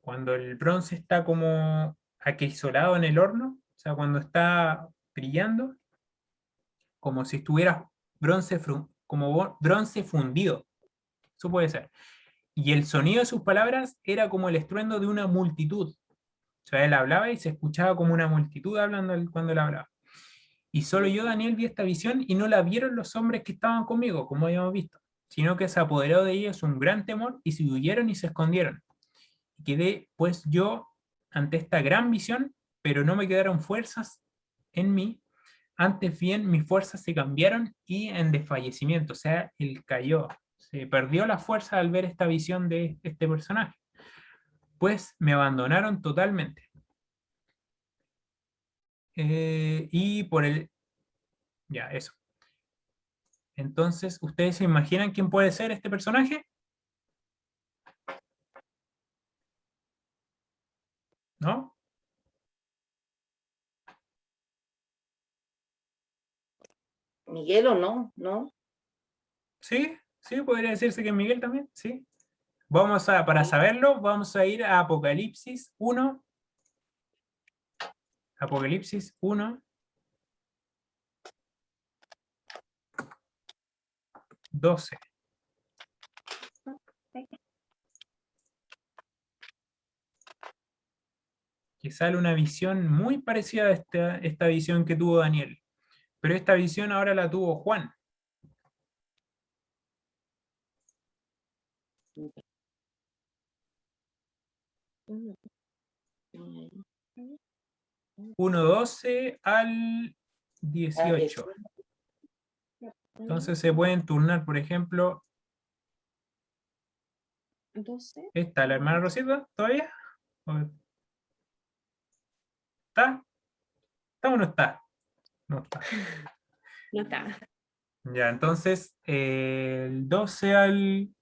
cuando el bronce está como acrisolado en el horno, o sea, cuando está brillando, como si estuviera como bronce fundido. Eso puede ser. Y el sonido de sus palabras era como el estruendo de una multitud. O sea, él hablaba y se escuchaba como una multitud hablando cuando él hablaba. Y solo yo, Daniel, vi esta visión y no la vieron los hombres que estaban conmigo, como habíamos visto, sino que se apoderó de ellos un gran temor y se huyeron y se escondieron. Y quedé, pues, yo ante esta gran visión, pero no me quedaron fuerzas en mí. Antes bien, mis fuerzas se cambiaron y en desfallecimiento, o sea, él cayó, se perdió la fuerza al ver esta visión de este personaje, pues me abandonaron totalmente. Y por el... Ya, eso. Entonces, ¿ustedes se imaginan quién puede ser este personaje? ¿No? Miguel o no, ¿no? Sí, sí, podría decirse que es Miguel también, sí. Para saberlo, vamos a ir a Apocalipsis 1. Apocalipsis 1, 12. Que sale una visión muy parecida a esta visión que tuvo Daniel. Pero esta visión ahora la tuvo Juan. Ujú. 1:12 al 18. Entonces se pueden turnar, por ejemplo, 12. ¿está la hermana Rosita todavía? ¿O ¿está? ¿Está o no está? No está. No está. Ya, entonces el 12 al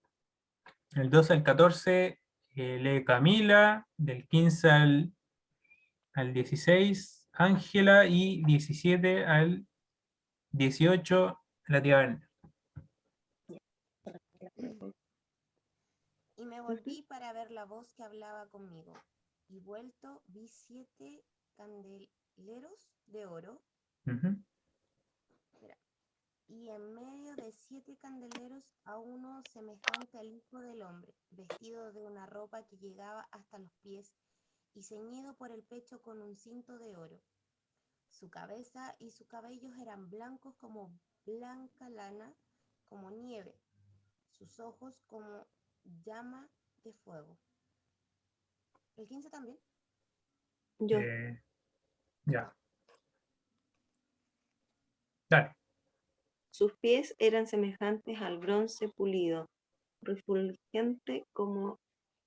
14 lee Camila, del 15 al 16 Ángela y 17 al 18 la tía Brenda. Y me volví para ver la voz que hablaba conmigo. Y vuelto vi 7 candeleros de oro. Ujú. Espera. Y en medio de 7 candeleros a uno semejante al Hijo del Hombre, vestido de una ropa que llegaba hasta los pies y ceñido por el pecho con un cinto de oro. Su cabeza y sus cabellos eran blancos como blanca lana, como nieve, sus ojos como llama de fuego. ¿El 15 también? Yo. Ya, dale. Sus pies eran semejantes al bronce pulido, refulgente como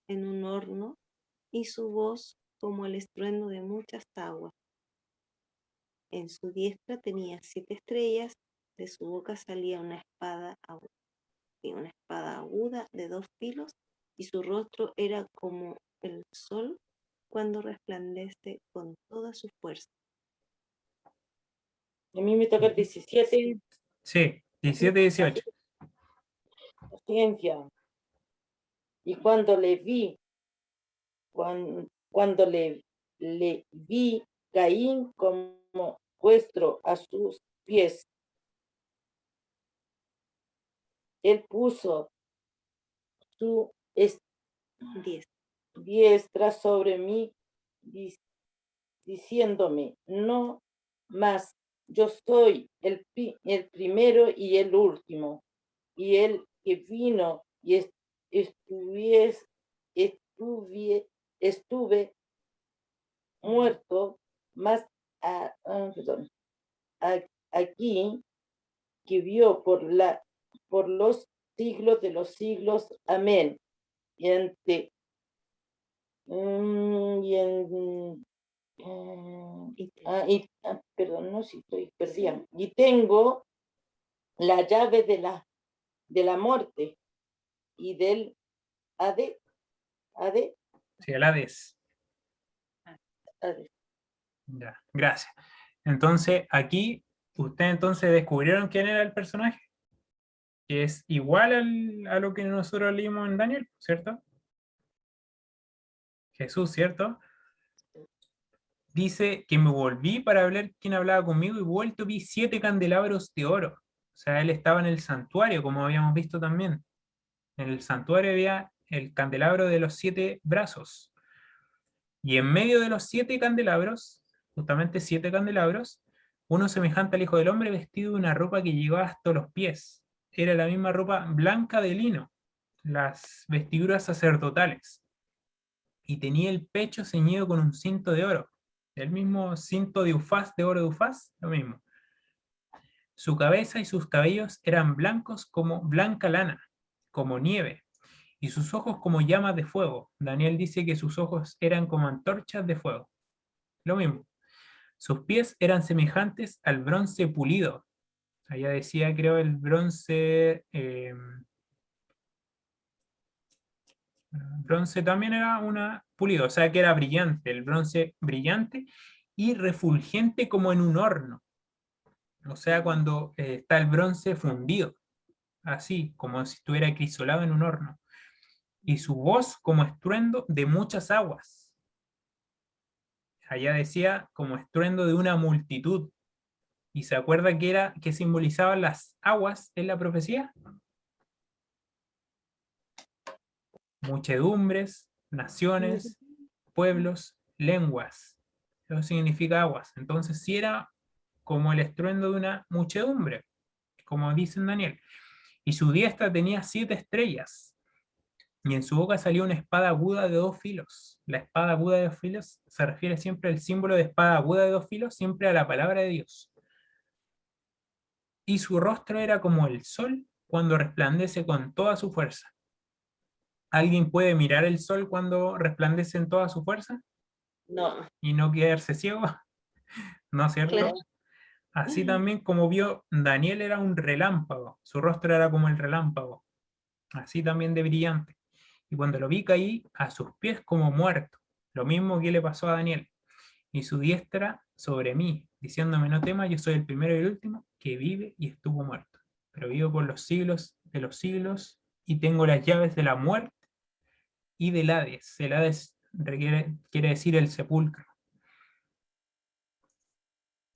en un horno, y su voz como el estruendo de muchas aguas. En su diestra tenía 7 estrellas, de su boca salía una espada aguda de 2 filos, y su rostro era como el sol cuando resplandece con toda su fuerza. A mí me toca el 17. Sí, 17 y 18. Ciencia. Y cuando le vi, cuando le vi, Caín como puesto a sus pies. Él puso su 10. diestra sobre mí, diciéndome, no más, yo soy el primero y el último, y el que vino y estuve muerto, más aquí que vio por los siglos de los siglos. Amén. Perdón, no, si estoy perdida. Y tengo la llave de la muerte y del Hades. Sí, el Hades. Ya, gracias. Entonces, aquí, ustedes entonces descubrieron quién era el personaje, que es igual a lo que nosotros leímos en Daniel, ¿cierto? Jesús, ¿cierto? Dice que me volví para ver quién hablaba conmigo y vuelto vi 7 candelabros de oro. O sea, él estaba en el santuario, como habíamos visto también. En el santuario había el candelabro de los 7 brazos. Y en medio de los 7 candelabros, justamente 7 candelabros, uno semejante al Hijo del Hombre vestido de una ropa que llegaba hasta los pies. Era la misma ropa blanca de lino, las vestiduras sacerdotales. Y tenía el pecho ceñido con un cinto de oro. El mismo cinto de Ufaz, de oro de Ufaz, lo mismo. Su cabeza y sus cabellos eran blancos como blanca lana, como nieve, y sus ojos como llamas de fuego. Daniel dice que sus ojos eran como antorchas de fuego. Lo mismo. Sus pies eran semejantes al bronce pulido. Allá decía, creo, el bronce... bronce también era una pulido, o sea que era brillante, el bronce brillante y refulgente como en un horno. O sea, cuando está el bronce fundido, así, como si estuviera crisolado en un horno. Y su voz como estruendo de muchas aguas. Allá decía como estruendo de una multitud. ¿Y se acuerda que simbolizaban las aguas en la profecía? Muchedumbres, naciones, pueblos, lenguas. Eso significa aguas. Entonces, sí era como el estruendo de una muchedumbre, como dice en Daniel. Y su diestra tenía 7 estrellas. Y en su boca salió una espada aguda de 2 filos. La espada aguda de 2 filos se refiere siempre al símbolo de espada aguda de 2 filos, siempre a la palabra de Dios. Y su rostro era como el sol cuando resplandece con toda su fuerza. ¿Alguien puede mirar el sol cuando resplandece en toda su fuerza No. y no quedarse ciego? ¿No es cierto? Claro. Así también como vio Daniel era un relámpago, su rostro era como el relámpago, así también de brillante. Y cuando lo vi caí a sus pies como muerto, lo mismo que le pasó a Daniel. Y su diestra sobre mí, diciéndome no temas, yo soy el primero y el último que vive y estuvo muerto. Pero vivo por los siglos de los siglos y tengo las llaves de la muerte y del Hades. El Hades quiere decir el sepulcro.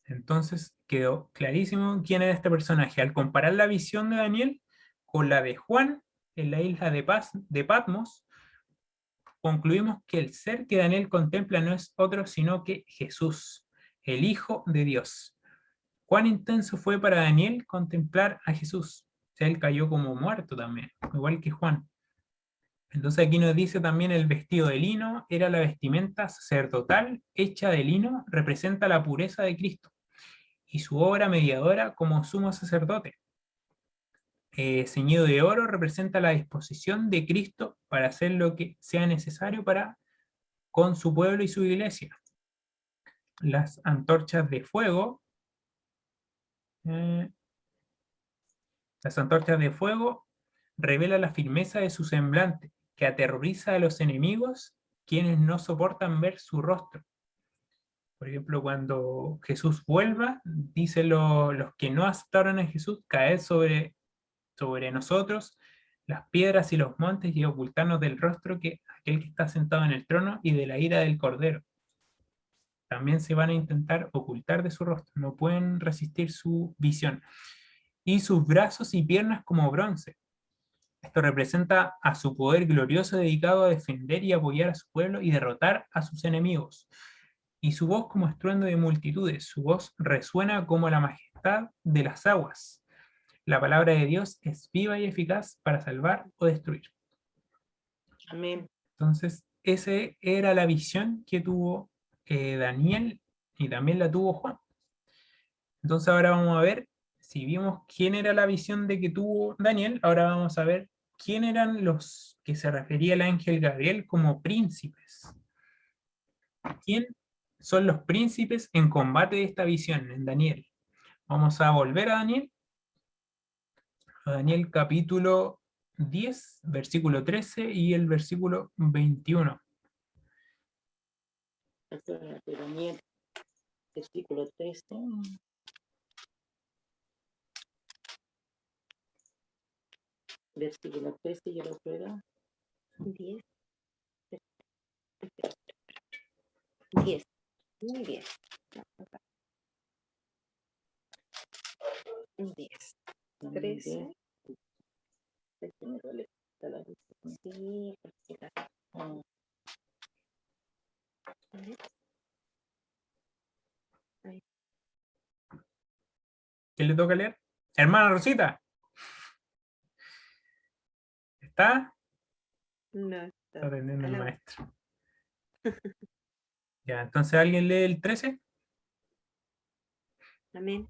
Entonces quedó clarísimo quién era este personaje. Al comparar la visión de Daniel con la de Juan en la isla de Patmos, concluimos que el ser que Daniel contempla no es otro sino que Jesús, el Hijo de Dios. ¿Cuán intenso fue para Daniel contemplar a Jesús? O sea, él cayó como muerto también, igual que Juan. Entonces aquí nos dice también el vestido de lino, era la vestimenta sacerdotal hecha de lino, representa la pureza de Cristo y su obra mediadora como sumo sacerdote. Ceñido de oro representa la disposición de Cristo para hacer lo que sea necesario con su pueblo y su iglesia. Las antorchas de fuego Las antorchas de fuego revelan la firmeza de su semblante, que aterroriza a los enemigos, quienes no soportan ver su rostro. Por ejemplo, cuando Jesús vuelva, dicen los que no aceptaron a Jesús, caer sobre nosotros las piedras y los montes y ocultarnos del rostro que aquel que está sentado en el trono y de la ira del Cordero. También se van a intentar ocultar de su rostro, no pueden resistir su visión. Y sus brazos y piernas como bronce. Esto representa a su poder glorioso dedicado a defender y apoyar a su pueblo y derrotar a sus enemigos. Y su voz como estruendo de multitudes, su voz resuena como la majestad de las aguas. La palabra de Dios es viva y eficaz para salvar o destruir. Amén. Entonces, esa era la visión que tuvo Daniel y también la tuvo Juan. Entonces ahora vamos a ver, si vimos quién era la visión de que tuvo Daniel, ahora vamos a ver quién eran los que se refería el ángel Gabriel como príncipes. ¿Quién son los príncipes en combate de esta visión en Daniel? Vamos a volver a Daniel capítulo 10, versículo 13 y el versículo 21. Daniel, versículo 13. Versículo 13, y el otro era 10. 10. Muy bien. 10. 13. Me duele la vista. Sí, porque Ah, ¿Quién le toca leer? Hermana Rosita. ¿Está? no Está está. atendiendo el A la- maestro. Ya, entonces ¿alguien lee el 13? Amén.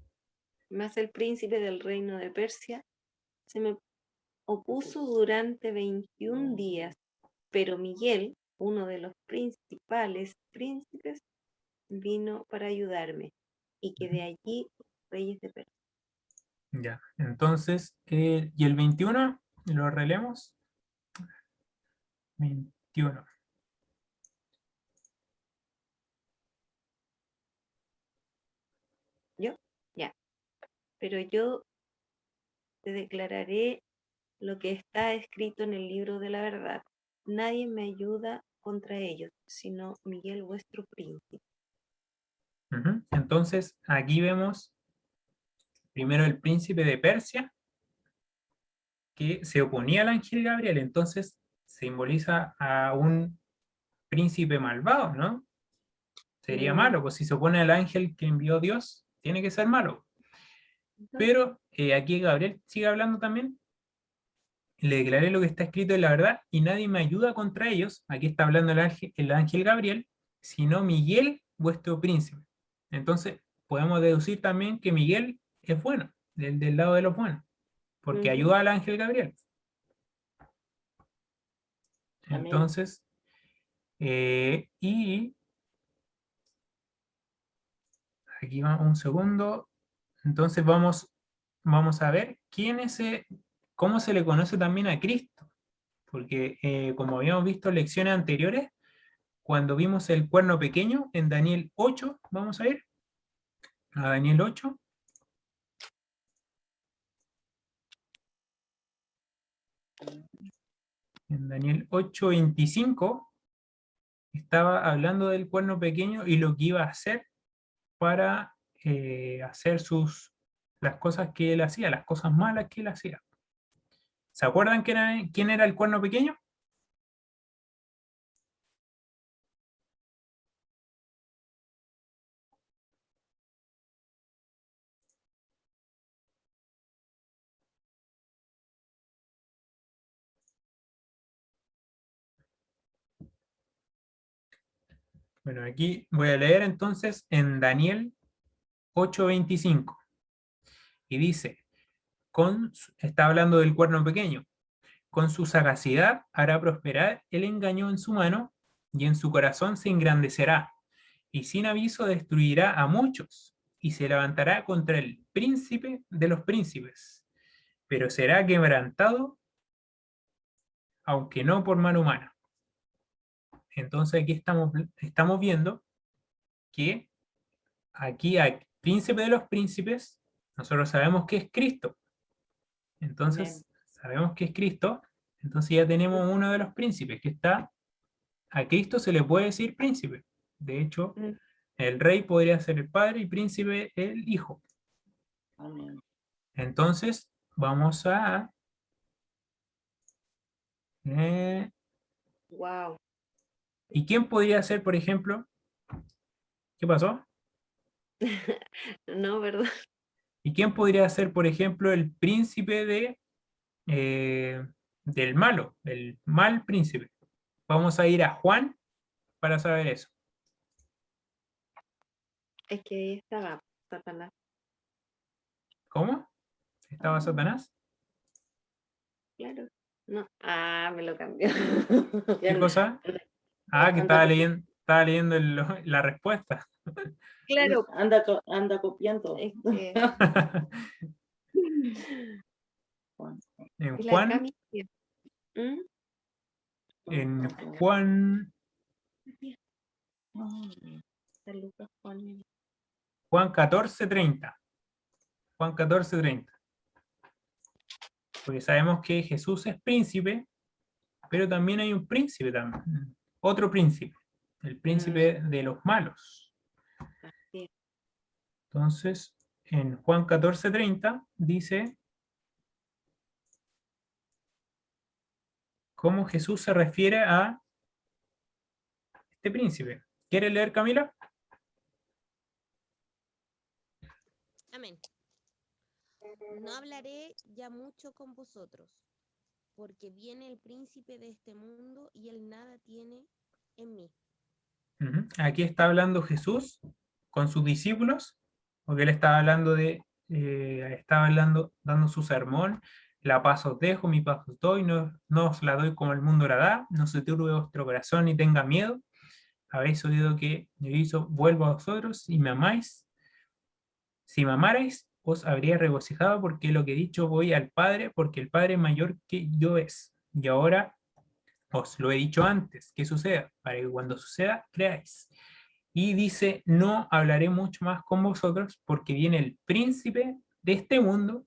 Mas el príncipe del reino de Persia se me opuso durante 21 días, pero Miguel, uno de los principales príncipes, vino para ayudarme, y quedé allí reyes de Persia. Ya, entonces, ¿y el 21? ¿Lo releemos? 21. ¿Yo? Ya. Pero yo te declararé lo que está escrito en el libro de la verdad. Nadie me ayuda contra ellos, sino Miguel vuestro príncipe. Ujú. Entonces, aquí vemos primero el príncipe de Persia, que se oponía al ángel Gabriel, entonces simboliza a un príncipe malvado, ¿no? Sería malo, pues si se opone al ángel que envió Dios, tiene que ser malo. Pero aquí Gabriel sigue hablando también. Le declaré lo que está escrito en la verdad y nadie me ayuda contra ellos. Aquí está hablando el ángel Gabriel, sino Miguel, vuestro príncipe. Entonces, podemos deducir también que Miguel es bueno, del lado de los buenos, porque Ujú. ayuda al ángel Gabriel. Amén. Entonces, y aquí va un segundo. Entonces vamos a ver cómo se le conoce también a Cristo. Porque como habíamos visto en lecciones anteriores, cuando vimos el cuerno pequeño en Daniel 8, vamos a ir a Daniel 8. En Daniel 8:25 estaba hablando del cuerno pequeño y lo que iba a hacer para hacer las cosas que él hacía, las cosas malas que él hacía. ¿Se acuerdan quién era el cuerno pequeño? Bueno, aquí voy a leer entonces en Daniel 8:25. Y dice, está hablando del cuerno pequeño, con su sagacidad hará prosperar el engaño en su mano y en su corazón se engrandecerá y sin aviso destruirá a muchos y se levantará contra el príncipe de los príncipes, pero será quebrantado, aunque no por mano humana. Entonces aquí estamos viendo que aquí hay príncipe de los príncipes, nosotros sabemos que es Cristo. Entonces, sabemos que es Cristo, entonces ya tenemos uno de los príncipes que está, a Cristo se le puede decir príncipe. De hecho, Mm. el rey podría ser el padre y príncipe el hijo. Amén. Entonces, vamos a... Wow. ¿y quién podría ser, por ejemplo? ¿Qué pasó? No, ¿verdad? ¿Y quién podría ser, por ejemplo, el príncipe del malo, el mal príncipe? Vamos a ir a Juan para saber eso. Es que ahí estaba Satanás. ¿Cómo? ¿Estaba Satanás? Claro. No. Ah, me lo cambió. ¿Qué cosa? Ah, que estaba leyendo la respuesta. Claro, Anda copiando. es que En es la Juan, Cami. ¿Mm? en Juan, San Lucas, Juan. Juan 14:30. Juan 14:30. Porque sabemos que Jesús es príncipe, pero también hay un príncipe también. Otro príncipe. El príncipe de los malos. Así es. Entonces, en Juan 14:30 dice cómo Jesús se refiere a este príncipe. ¿Quiere leer, Camila? Amén. No hablaré ya mucho con vosotros, porque viene el príncipe de este mundo y él nada tiene en mí. Ujú. Aquí está hablando Jesús con sus discípulos, porque él estaba hablando dando su sermón. La paz os dejo, mi paz os doy, no os la doy como el mundo la da, no se turbe vuestro corazón ni tenga miedo. Habéis oído que yo hizo, vuelvo a vosotros y me amáis. Si me amarais, os habría regocijado porque lo que he dicho voy al Padre, porque el Padre mayor que yo es. Y ahora os lo he dicho antes, que suceda, para que cuando suceda, creáis. Y dice, no hablaré mucho más con vosotros, porque viene el príncipe de este mundo,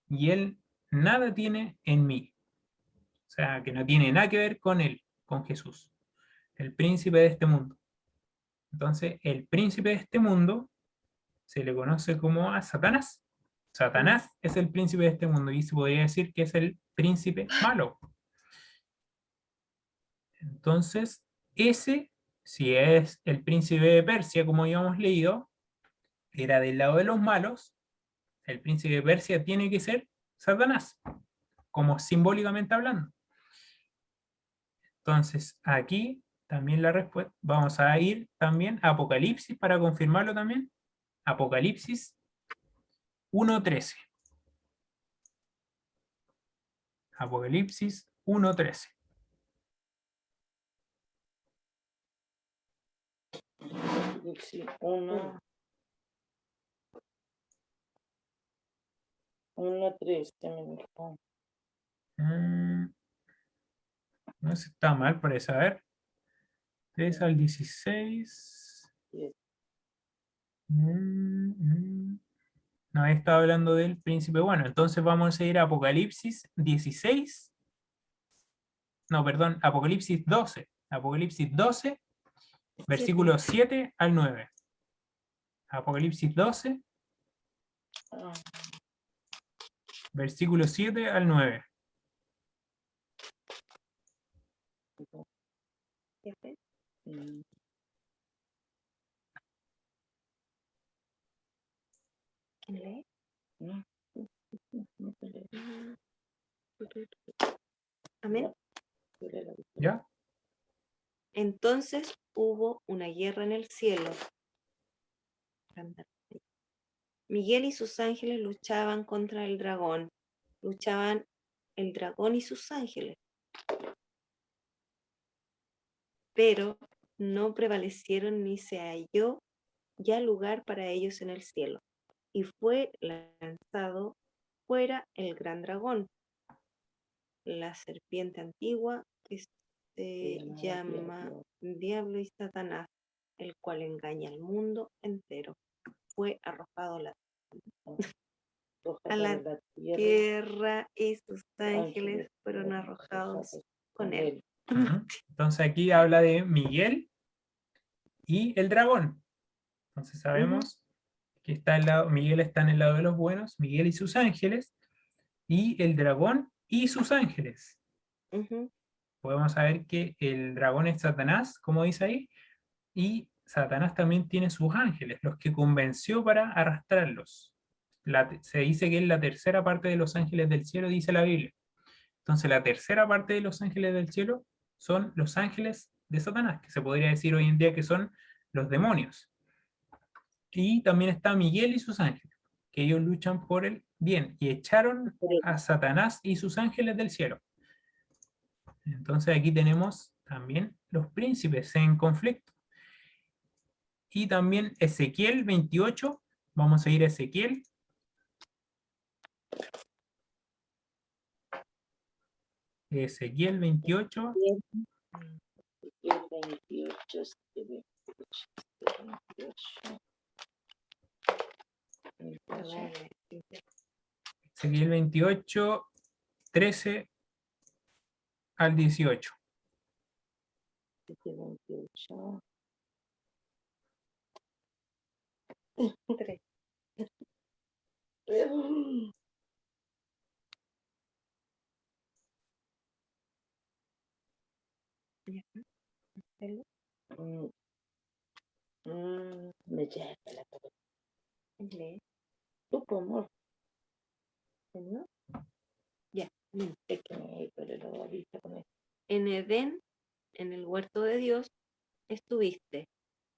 y él nada tiene en mí. O sea, que no tiene nada que ver con él, con Jesús. El príncipe de este mundo. Entonces, el príncipe de este mundo se le conoce como a Satanás. Satanás es el príncipe de este mundo, y se podría decir que es el príncipe malo. Entonces, ese, si es el príncipe de Persia, como habíamos leído, era del lado de los malos, el príncipe de Persia tiene que ser Satanás, como simbólicamente hablando. Entonces, aquí también la respuesta, vamos a ir también a Apocalipsis para confirmarlo también. Apocalipsis 1:13. Apocalipsis 1:13. Sí, uno, tres, ya me dijo. No sé si está mal, parece. A ver. 3 al 16. Yes. No, ahí estaba hablando del príncipe. Bueno, entonces vamos a ir a Apocalipsis 16. No, perdón, Apocalipsis 12. Apocalipsis 12, versículos 7 al 9. Apocalipsis 12, Ah, versículos 7 al 9. mm, ¿Quién lee? no, no te leo. Amén. ¿Ya? Entonces hubo una guerra en el cielo. Miguel y sus ángeles luchaban contra el dragón. Luchaban el dragón y sus ángeles. Pero no prevalecieron ni se halló ya lugar para ellos en el cielo. y fue lanzado fuera el gran dragón, la serpiente antigua que se llama Diablo y Satanás, el cual engaña al mundo entero. Fue arrojado a la tierra y sus ángeles fueron arrojados con él. Ujú. Entonces aquí habla de Miguel y el dragón. Entonces sabemos que está Miguel está en el lado de los buenos, Miguel y sus ángeles, y el dragón y sus ángeles. Ujú. Podemos saber que el dragón es Satanás, como dice ahí, y Satanás también tiene sus ángeles, los que convenció para arrastrarlos. Se dice que es la tercera parte de los ángeles del cielo, dice la Biblia. Entonces la tercera parte de los ángeles del cielo son los ángeles de Satanás, que se podría decir hoy en día que son los demonios. Y también está Miguel y sus ángeles, que ellos luchan por el bien y echaron a Satanás y sus ángeles del cielo. Entonces aquí tenemos también los príncipes en conflicto. Y también Ezequiel 28, vamos a ir a Ezequiel. Ezequiel 28. Y el 28, 28. Ezequiel 28, 13 al 18. 28. Tres. Ya. Marcelo, Me llega la cabeza. lee, Tú, por amor, ¿no? Ya. es que me duele la vista con esto. En Edén, en el huerto de Dios, estuviste.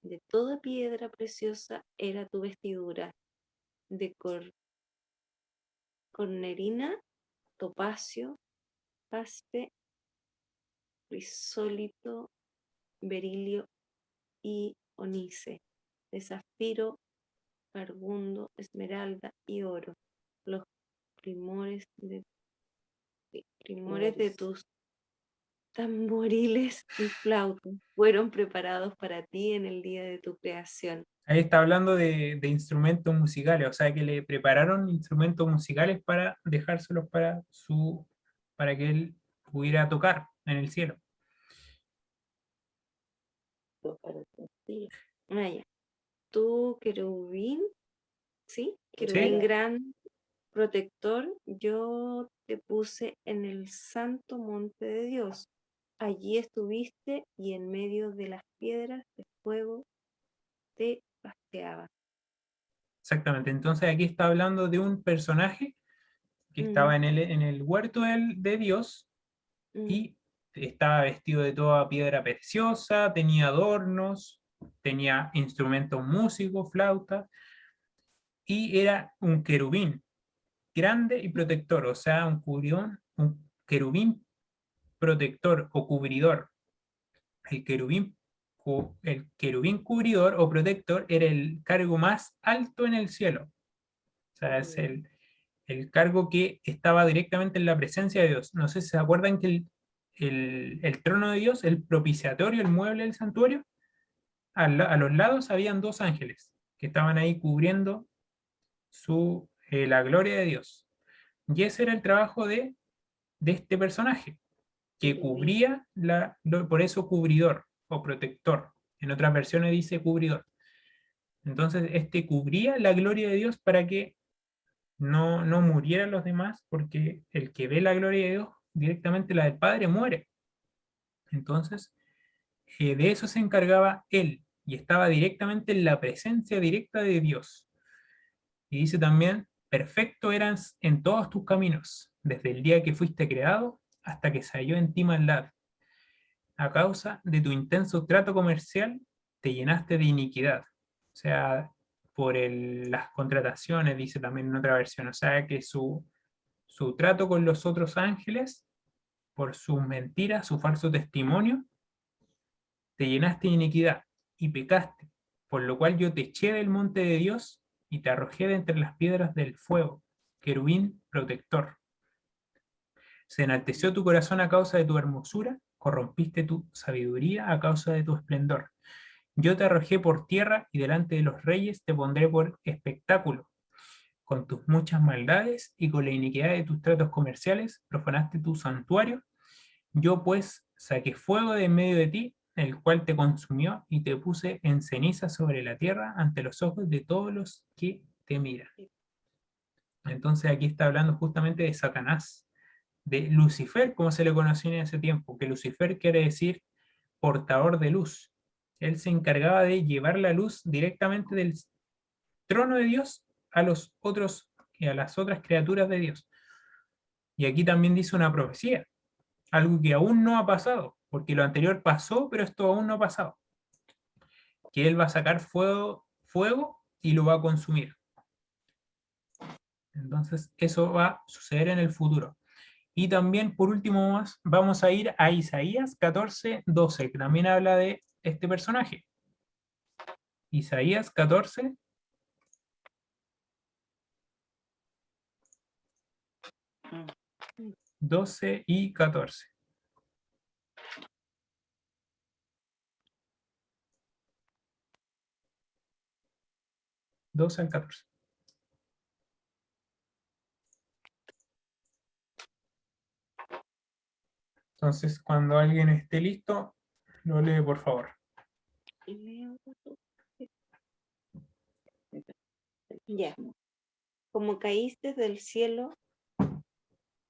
De toda piedra preciosa era tu vestidura, de cornerina, topacio, jaspe, crisólito, berilio y onice, de zafiro, carbundo, esmeralda y oro. Los primores de tus tamboriles y flautas fueron preparados para ti en el día de tu creación. Ahí está hablando de instrumentos musicales, o sea que le prepararon instrumentos musicales para dejárselos para que él pudiera tocar en el cielo. Ah, ya. Tú, querubín, ¿sí? Querubín Sí. gran protector, yo te puse en el santo monte de Dios. Allí estuviste y en medio de las piedras de fuego te paseaba. Exactamente, entonces aquí está hablando de un personaje que estaba en el huerto de Dios y estaba vestido de toda piedra preciosa, tenía adornos, tenía instrumentos músicos, flautas, y era un querubín grande y protector, o sea, un querubín protector o cubridor. El el querubín cubridor o protector era el cargo más alto en el cielo. O sea, es el cargo que estaba directamente en la presencia de Dios. No sé si se acuerdan que el trono de Dios, el propiciatorio, el mueble del santuario, a los lados habían dos ángeles que estaban ahí cubriendo la gloria de Dios. Y ese era el trabajo de este personaje, que cubría, por eso cubridor o protector. En otras versiones dice cubridor. Entonces, este cubría la gloria de Dios para que no murieran los demás, porque el que ve la gloria de Dios, directamente la del Padre, muere. Entonces, de eso se encargaba él, y estaba directamente en la presencia directa de Dios. Y dice también, perfecto eras en todos tus caminos, desde el día que fuiste creado hasta que se halló en ti maldad. A causa de tu intenso trato comercial, te llenaste de iniquidad. O sea, por las contrataciones, dice también en otra versión. O sea, que su trato con los otros ángeles, por sus mentiras, su falso testimonio, te llenaste de iniquidad y pecaste, por lo cual yo te eché del monte de Dios y te arrojé de entre las piedras del fuego, querubín protector. Se enalteció tu corazón a causa de tu hermosura, corrompiste tu sabiduría a causa de tu esplendor. Yo te arrojé por tierra y delante de los reyes te pondré por espectáculo. Con tus muchas maldades y con la iniquidad de tus tratos comerciales profanaste tu santuario. Yo pues saqué fuego de en medio de ti, el cual te consumió y te puse en ceniza sobre la tierra ante los ojos de todos los que te miran. Entonces aquí está hablando justamente de Satanás, de Lucifer, como se le conocía en ese tiempo, que Lucifer quiere decir portador de luz. Él se encargaba de llevar la luz directamente del trono de Dios a los otros y a las otras criaturas de Dios. Y aquí también dice una profecía, algo que aún no ha pasado, porque lo anterior pasó, pero esto aún no ha pasado. Que él va a sacar fuego y lo va a consumir. Entonces eso va a suceder en el futuro. Y también, por último, vamos a ir a Isaías 14:12, que también habla de este personaje. Isaías 14. 12 y 14. 12 al 14. Entonces, cuando alguien esté listo, lo lee, por favor. Ya. Como caíste del cielo,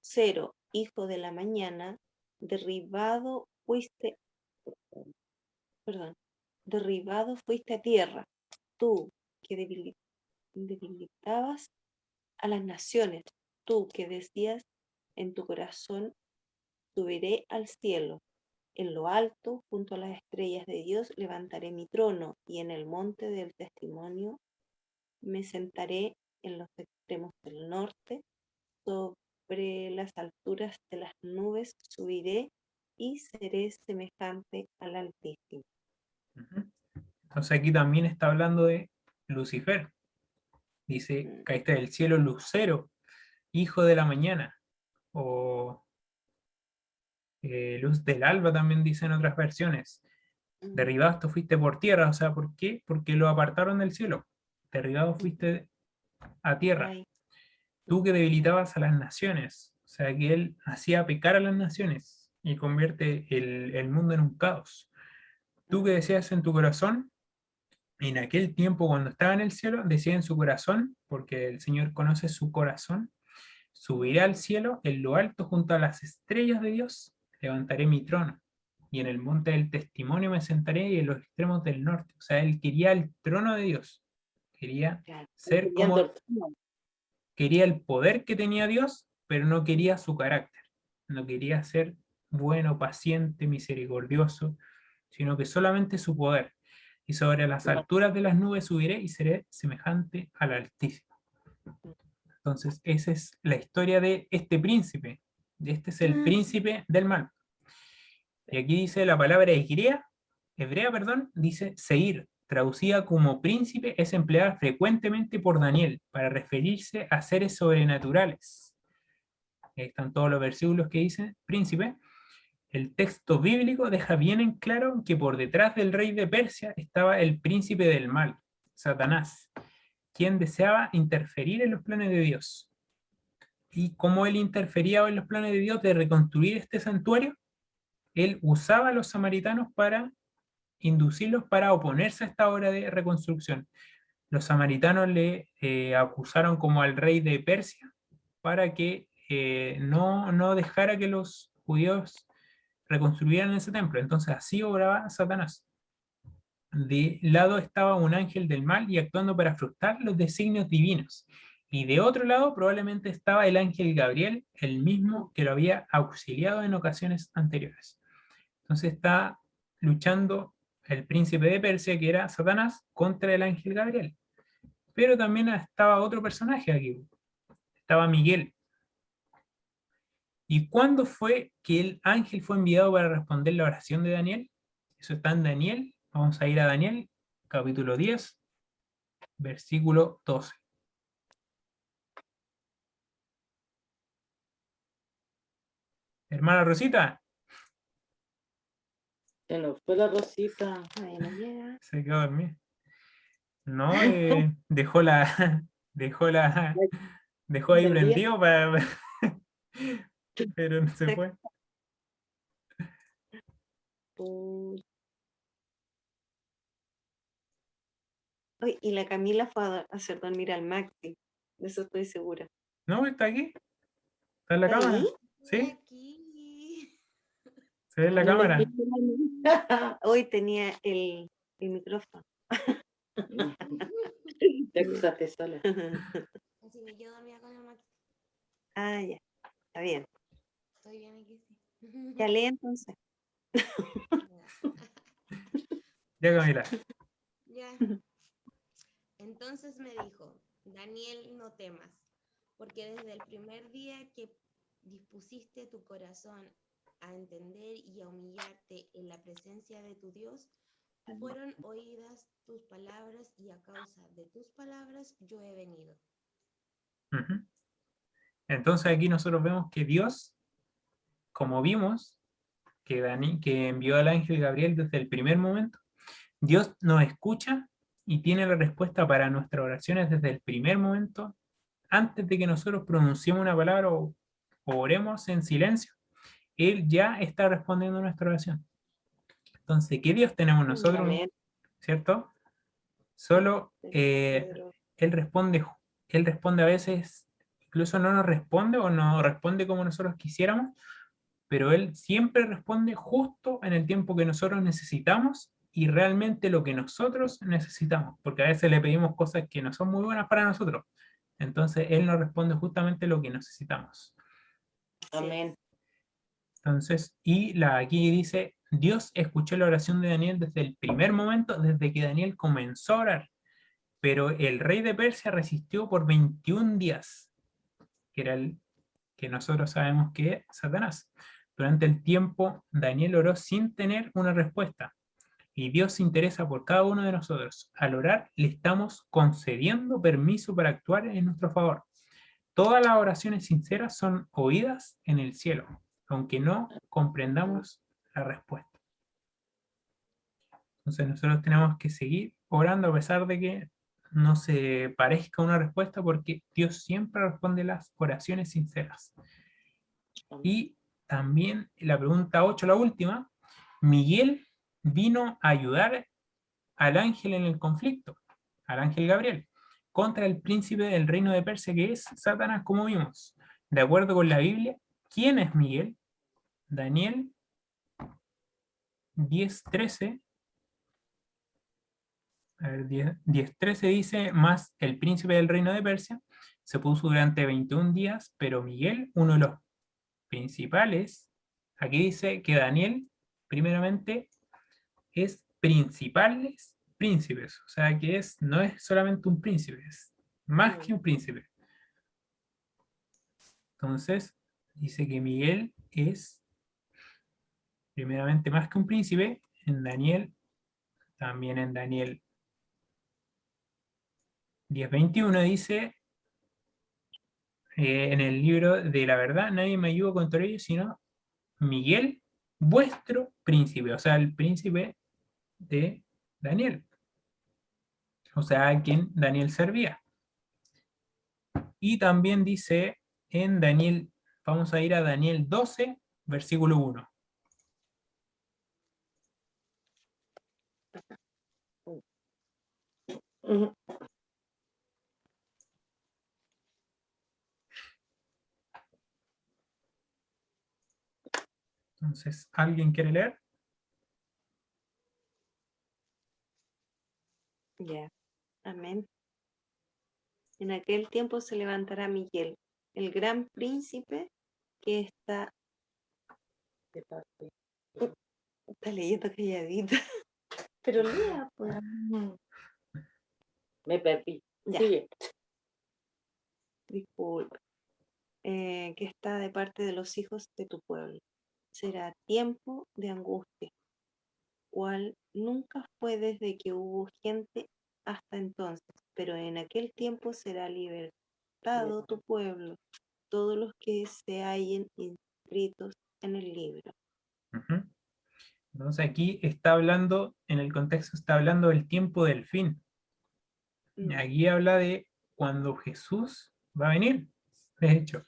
cero, hijo de la mañana, derribado fuiste a tierra, tú que debilitabas a las naciones, tú que decías en tu corazón, subiré al cielo, en lo alto, junto a las estrellas de Dios, levantaré mi trono, y en el monte del testimonio me sentaré en los extremos del norte, sobre las alturas de las nubes subiré y seré semejante al Altísimo. Entonces aquí también está hablando de Lucifer. Dice, caíste del cielo, lucero, hijo de la mañana, o luz del alba también dicen otras versiones. Derribaste, fuiste por tierra, o sea, ¿por qué? Porque lo apartaron del cielo. Derribado fuiste a tierra. Ay. Tú que debilitabas a las naciones, o sea, que él hacía pecar a las naciones y convierte el mundo en un caos. Tú que decías en tu corazón, en aquel tiempo cuando estaba en el cielo, decía en su corazón, porque el Señor conoce su corazón, subiré al cielo, en lo alto junto a las estrellas de Dios, levantaré mi trono, y en el monte del testimonio me sentaré y en los extremos del norte. O sea, él quería el trono de Dios, quería ser como, quería el poder que tenía Dios, pero no quería su carácter, no quería ser bueno, paciente, misericordioso, sino que solamente su poder. Y sobre las alturas de las nubes subiré y seré semejante al Altísimo. Entonces, esa es la historia de este príncipe. Este es el príncipe del mal. Y aquí dice la palabra hebrea, dice Seir, traducida como príncipe, es empleada frecuentemente por Daniel para referirse a seres sobrenaturales. Ahí están todos los versículos que dicen príncipe. El texto bíblico deja bien en claro que por detrás del rey de Persia estaba el príncipe del mal, Satanás, quien deseaba interferir en los planes de Dios. Y como él interfería en los planes de Dios de reconstruir este santuario, él usaba a los samaritanos para inducirlos para oponerse a esta obra de reconstrucción. Los samaritanos le acusaron como al rey de Persia para que no dejara que los judíos reconstruyeran ese templo. Entonces así obraba Satanás. De lado estaba un ángel del mal y actuando para frustrar los designios divinos. Y de otro lado probablemente estaba el ángel Gabriel, el mismo que lo había auxiliado en ocasiones anteriores. Entonces está luchando el príncipe de Persia, que era Satanás, contra el ángel Gabriel. Pero también estaba otro personaje aquí. Estaba Miguel. ¿Y cuándo fue que el ángel fue enviado para responder la oración de Daniel? Eso está en Daniel. Vamos a ir a Daniel, capítulo 10, versículo 12. Hermana Rosita, Se nos fue la Rosita. Ay, no llega. se quedó dormida. No, dejó la, dejó ahí Prendía. prendido para, pero no se fue. Uy, y la Camila fue a hacer dormir al Maxi. De eso estoy segura. No, está aquí. Está en la ¿Está cámara. ahí? Sí, Aquí. se ve en la cámara. Hoy tenía el micrófono. Te acusaste sola. Así me quedo dormida con el Maxi. Ah, ya. Está bien. Estoy bien aquí, sí. Ya lee entonces. Ya, Camila. Ya. Entonces me dijo, Daniel, no temas, porque desde el primer día que dispusiste tu corazón a entender y a humillarte en la presencia de tu Dios, fueron oídas tus palabras y a causa de tus palabras yo he venido. Ujú. Entonces aquí nosotros vemos que Dios, como vimos, que envió al ángel Gabriel desde el primer momento, Dios nos escucha y tiene la respuesta para nuestras oraciones desde el primer momento, antes de que nosotros pronunciemos una palabra o oremos en silencio. Él ya está respondiendo a nuestra oración. Entonces, ¿qué Dios tenemos nosotros? Amén. ¿Cierto? Solo Pedro. Él responde a veces, incluso no nos responde o no responde como nosotros quisiéramos, pero Él siempre responde justo en el tiempo que nosotros necesitamos y realmente lo que nosotros necesitamos, porque a veces le pedimos cosas que no son muy buenas para nosotros. Entonces, Él nos responde justamente lo que necesitamos. Amén. Entonces, aquí dice, Dios escuchó la oración de Daniel desde el primer momento, desde que Daniel comenzó a orar, pero el rey de Persia resistió por 21 días, que era el que nosotros sabemos que es Satanás. Durante el tiempo, Daniel oró sin tener una respuesta, y Dios se interesa por cada uno de nosotros. Al orar, le estamos concediendo permiso para actuar en nuestro favor. Todas las oraciones sinceras son oídas en el cielo, aunque no comprendamos la respuesta. Entonces nosotros tenemos que seguir orando a pesar de que no se parezca una respuesta, porque Dios siempre responde las oraciones sinceras. Y también la pregunta 8, la última, Miguel vino a ayudar al ángel en el conflicto, al ángel Gabriel, contra el príncipe del reino de Persia, que es Satanás, como vimos. De acuerdo con la Biblia, ¿quién es Miguel? Daniel 10:13. A ver, 10:13 dice, más el príncipe del reino de Persia se puso durante 21 días, pero Miguel, uno de los principales, aquí dice que Daniel, primeramente, es principales príncipes, o sea que no es solamente un príncipe, es más que un príncipe. Entonces, dice que Miguel es primeramente más que un príncipe, en Daniel, también en Daniel 10:21 dice, en el libro de la verdad, nadie me ayuda contra ellos, sino Miguel, vuestro príncipe, o sea, el príncipe de Daniel, o sea, a quien Daniel servía. Y también dice en Daniel, vamos a ir a Daniel 12, versículo 1. Ujú. Entonces, ¿alguien quiere leer? Ya. Amén. En aquel tiempo se levantará Miguel, el gran príncipe que está leyendo calladita. Pero lea, pues. Me perdí. Ya. Sigue. Disculpa. Que está de parte de los hijos de tu pueblo. Será tiempo de angustia, cual nunca fue desde que hubo gente hasta entonces. pero en aquel tiempo será libertado tu pueblo, todos los que se hallen inscritos en el libro. Ujú. Entonces aquí está hablando, en el contexto está hablando del tiempo del fin. Mm. Aquí habla de cuando Jesús va a venir, de hecho,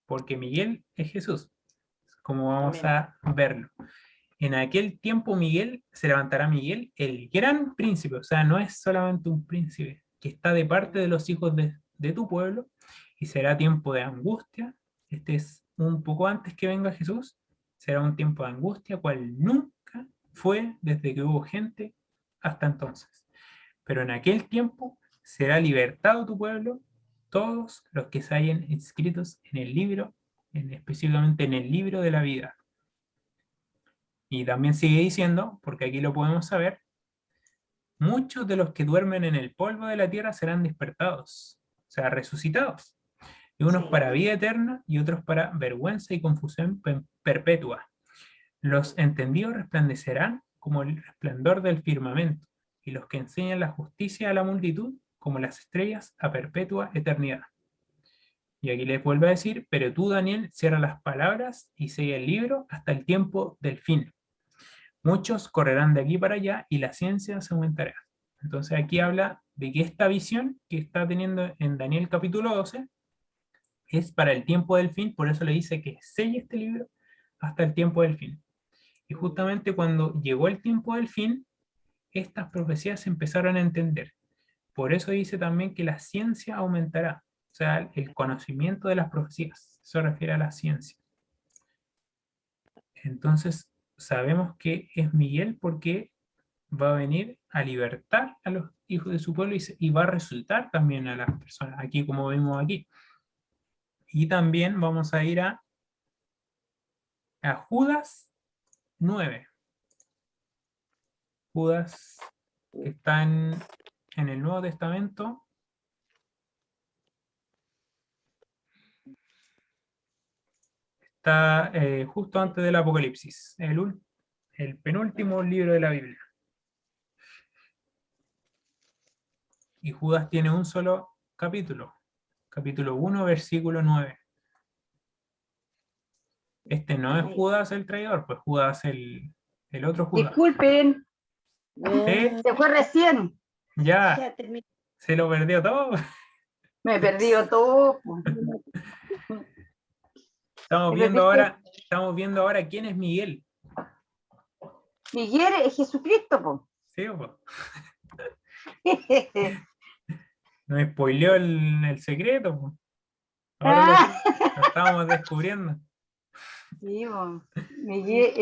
porque Miguel es Jesús, como vamos Amén. a verlo. En aquel tiempo Miguel, se levantará Miguel, el gran príncipe, o sea, no es solamente un príncipe, que está de parte de los hijos de tu pueblo, y será tiempo de angustia. Este es un poco antes que venga Jesús, será un tiempo de angustia, cual nunca fue desde que hubo gente hasta entonces. Pero en aquel tiempo será libertado tu pueblo, todos los que se hayan inscritos en el libro, específicamente en el libro de la vida. Y también sigue diciendo, porque aquí lo podemos saber, muchos de los que duermen en el polvo de la tierra serán despertados, o sea, resucitados. Y unos Sí. para vida eterna y otros para vergüenza y confusión perpetua. Los entendidos resplandecerán como el resplandor del firmamento, y los que enseñan la justicia a la multitud como las estrellas a perpetua eternidad. Y aquí les vuelvo a decir, pero tú, Daniel, cierra las palabras y sigue el libro hasta el tiempo del fin. Muchos correrán de aquí para allá y la ciencia se aumentará. Entonces aquí habla de que esta visión que está teniendo en Daniel capítulo 12 es para el tiempo del fin, por eso le dice que selle este libro hasta el tiempo del fin. Y justamente cuando llegó el tiempo del fin, estas profecías se empezaron a entender. Por eso dice también que la ciencia aumentará, o sea, el conocimiento de las profecías, eso refiere a la ciencia. Entonces, sabemos que es Miguel porque va a venir a libertar a los hijos de su pueblo y va a resultar también a las personas, aquí como vemos aquí. Y también vamos a ir a Judas 9. Judas, que está en el Nuevo Testamento. Está justo antes del Apocalipsis, el penúltimo libro de la Biblia. Y Judas tiene un solo capítulo, capítulo 1, versículo 9. Este no es Judas el traidor, pues Judas el otro Judas. Disculpen, ¿Sí? se fue recién. Ya, Ya terminé. se lo perdió todo. Me he perdido todo. Estamos ¿Te viendo perdiste? ahora quién es Miguel. Miguel es Jesucristo, po. ¿Sí? Nos spoileó el secreto, pues. Ahora lo estamos descubriendo. Sí, po. Miguel,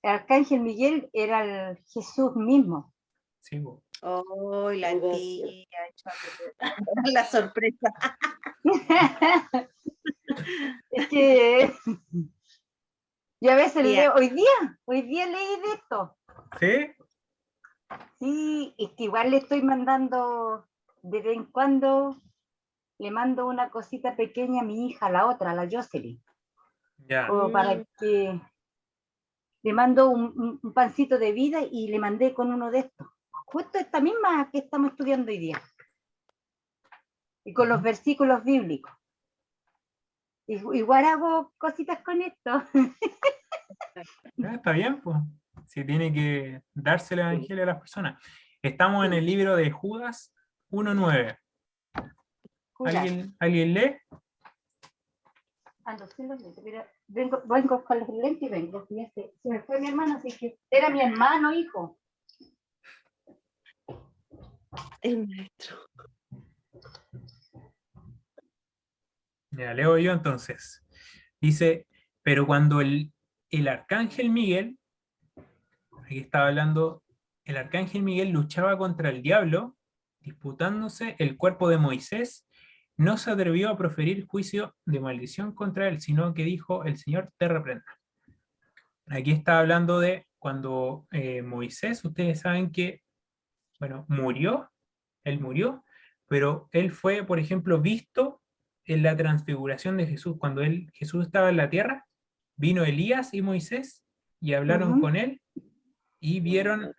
el arcángel Miguel era el Jesús mismo. Sí, pues. Oh, la Gracias. tía, la sorpresa. Es que yo a veces Tía. leo, hoy día leí de esto. ¿Sí? Sí, es que igual le estoy mandando, de vez en cuando, le mando una cosita pequeña a mi hija, la otra, la Jocelyn, Ya. como para que le mando un pancito de vida y le mandé con uno de estos. Justo esta misma que estamos estudiando hoy día. Y con los versículos bíblicos. Igual hago cositas con esto. Está bien, pues. Si tiene que darse el evangelio a las personas. Estamos en el libro de Judas 1:9. ¿Alguien lee? Ando sin los lentes, pero vengo con los lentes y vengo. Se me fue mi hermano, así que era mi hermano, hijo. El maestro. Ya, leo yo entonces. Dice, pero cuando el arcángel Miguel, aquí estaba hablando, el arcángel Miguel luchaba contra el diablo, disputándose el cuerpo de Moisés, no se atrevió a proferir juicio de maldición contra él, sino que dijo, el Señor te reprenda. Aquí está hablando de cuando Moisés, ustedes saben que, bueno, él murió, pero él fue, por ejemplo, visto en la transfiguración de Jesús. Cuando Jesús estaba en la tierra, vino Elías y Moisés y hablaron con él y vieron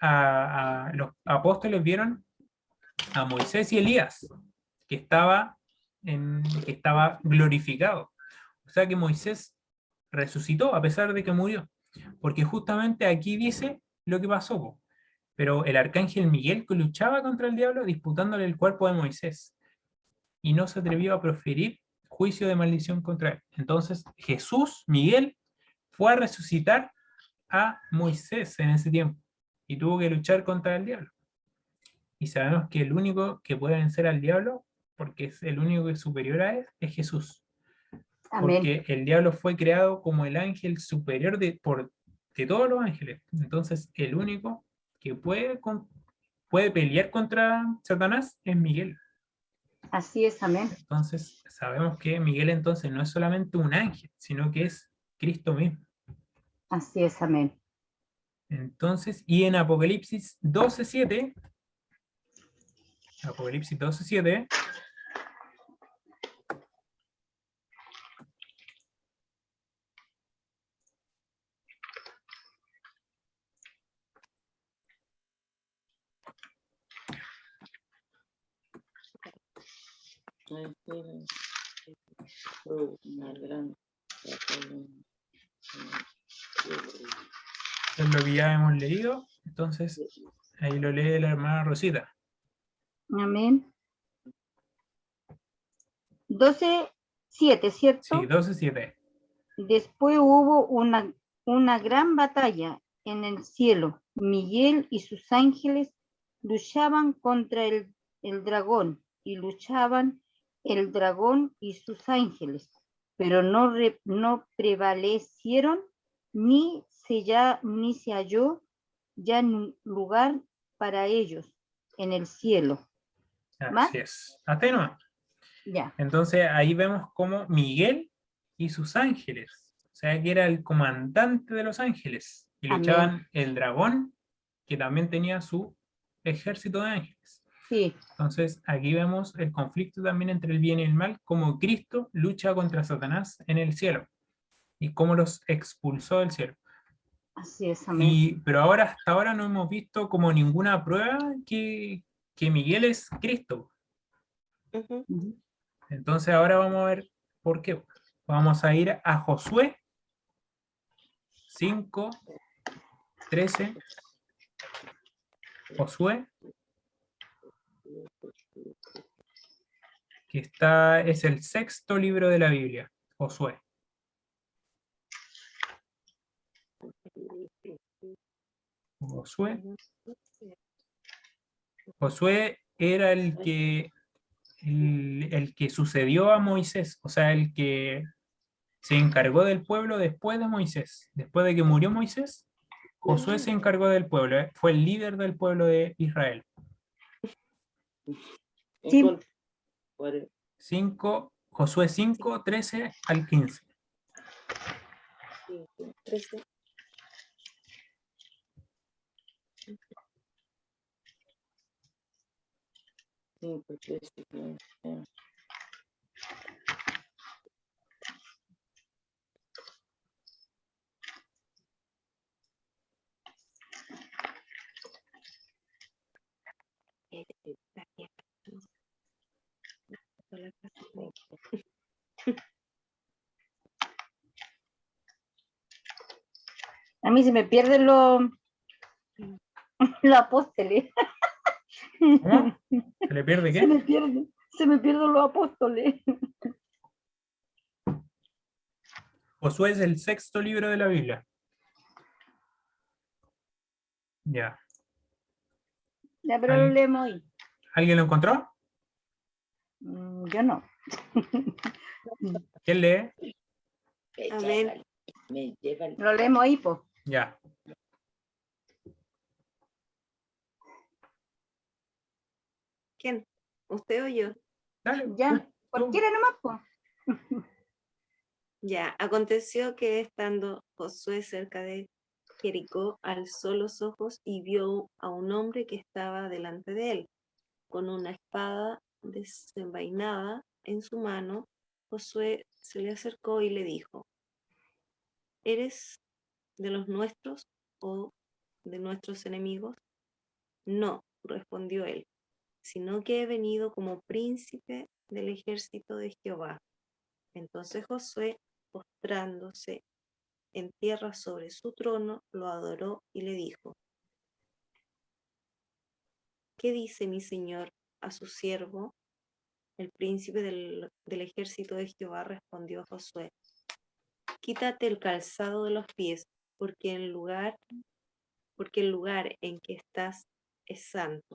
los apóstoles vieron a Moisés y Elías, que estaba, que estaba glorificado. O sea que Moisés resucitó a pesar de que murió, porque justamente aquí dice lo que pasó, po. Pero el arcángel Miguel que luchaba contra el diablo disputándole el cuerpo de Moisés y no se atrevió a proferir juicio de maldición contra él. Entonces Jesús, Miguel, fue a resucitar a Moisés en ese tiempo y tuvo que luchar contra el diablo. Y sabemos que el único que puede vencer al diablo, porque es el único que es superior a él, es Jesús. Amén. Porque el diablo fue creado como el ángel superior de todos los ángeles. Entonces, el único que puede pelear contra Satanás es Miguel. Así es, amén. Entonces, sabemos que Miguel entonces no es solamente un ángel, sino que es Cristo mismo. Así es, amén. Entonces, y en Apocalipsis 12:7, Apocalipsis 12:7, Una gran es lo que ya hemos leído. Entonces, ahí lo lee la hermana Rosita. Amén. 12:7, ¿cierto? Sí, 12:7. Después hubo una gran batalla en el cielo. Miguel y sus ángeles luchaban contra el dragón y luchaban el dragón y sus ángeles, pero no prevalecieron ni se halló ya lugar para ellos en el cielo. ¿Más? Así es. Hasta ahí nomás. Ya. Entonces ahí vemos como Miguel y sus ángeles, o sea que era el comandante de los ángeles, y Amén. luchaban el dragón, que también tenía su ejército de ángeles. Sí, Entonces aquí vemos el conflicto también entre el bien y el mal, como Cristo lucha contra Satanás en el cielo, y cómo los expulsó del cielo. así es, amén. Pero ahora, hasta ahora no hemos visto como ninguna prueba que Miguel es Cristo. Ujú. Ujú. Entonces ahora vamos a ver por qué. Vamos a ir a Josué 5:13. Josué, que es el sexto libro de la Biblia. Josué. Josué. Josué era el que sucedió a Moisés, o sea, el que se encargó del pueblo después de Moisés. Después de que murió Moisés, Josué se encargó del pueblo, fue el líder del pueblo de Israel. Sí. Josué 5:13 al 15. 13. A mí se me pierden los apóstoles. ¿Cómo? ¿Se le pierde qué? Se me pierden los apóstoles. Josué es el sexto libro de la Biblia. Ya. Ya, pero lo leemos hoy. ¿Alguien lo encontró? Yo no. ¿Quién lee? Amén. Lo leemos ahí, pues. Ya. ¿Quién? ¿Usted o yo? Dale. Ya, tú. cualquiera nomás, pues. Ya, aconteció que estando Josué cerca de Jericó, alzó los ojos y vio a un hombre que estaba delante de él, con una espada desenvainada en su mano. Josué se le acercó y le dijo: ¿Eres de los nuestros o de nuestros enemigos? No, respondió él, sino que he venido como príncipe del ejército de Jehová. Entonces Josué, postrándose en tierra sobre su trono, lo adoró y le dijo: ¿Qué dice mi señor a su siervo? El príncipe del ejército de Jehová respondió a Josué: Quítate el calzado de los pies, porque el lugar en que estás es santo.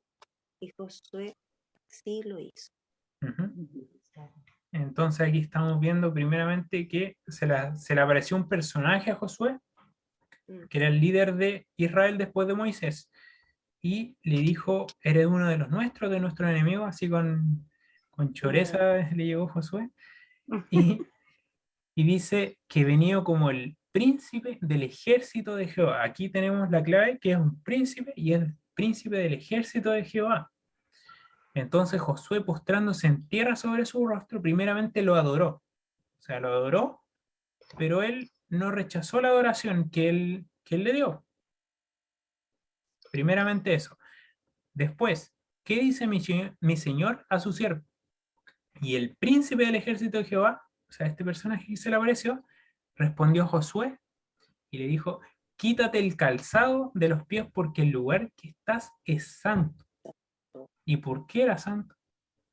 Y Josué sí lo hizo. Ujú. Entonces aquí estamos viendo primeramente que se le apareció un personaje a Josué, que era el líder de Israel después de Moisés, y le dijo: eres uno de los nuestros, de nuestros enemigos, así con choreza le llegó Josué, y dice que venido como el príncipe del ejército de Jehová. Aquí tenemos la clave, que es un príncipe, y es el príncipe del ejército de Jehová. Entonces Josué, postrándose en tierra sobre su rostro, primeramente lo adoró. O sea, lo adoró, pero él no rechazó la adoración que él le dio. Primeramente eso. Después, ¿qué dice mi señor a su siervo? Y el príncipe del ejército de Jehová, o sea, este personaje que se le apareció, respondió a Josué y le dijo: quítate el calzado de los pies, porque el lugar que estás es santo. ¿Y por qué era santo?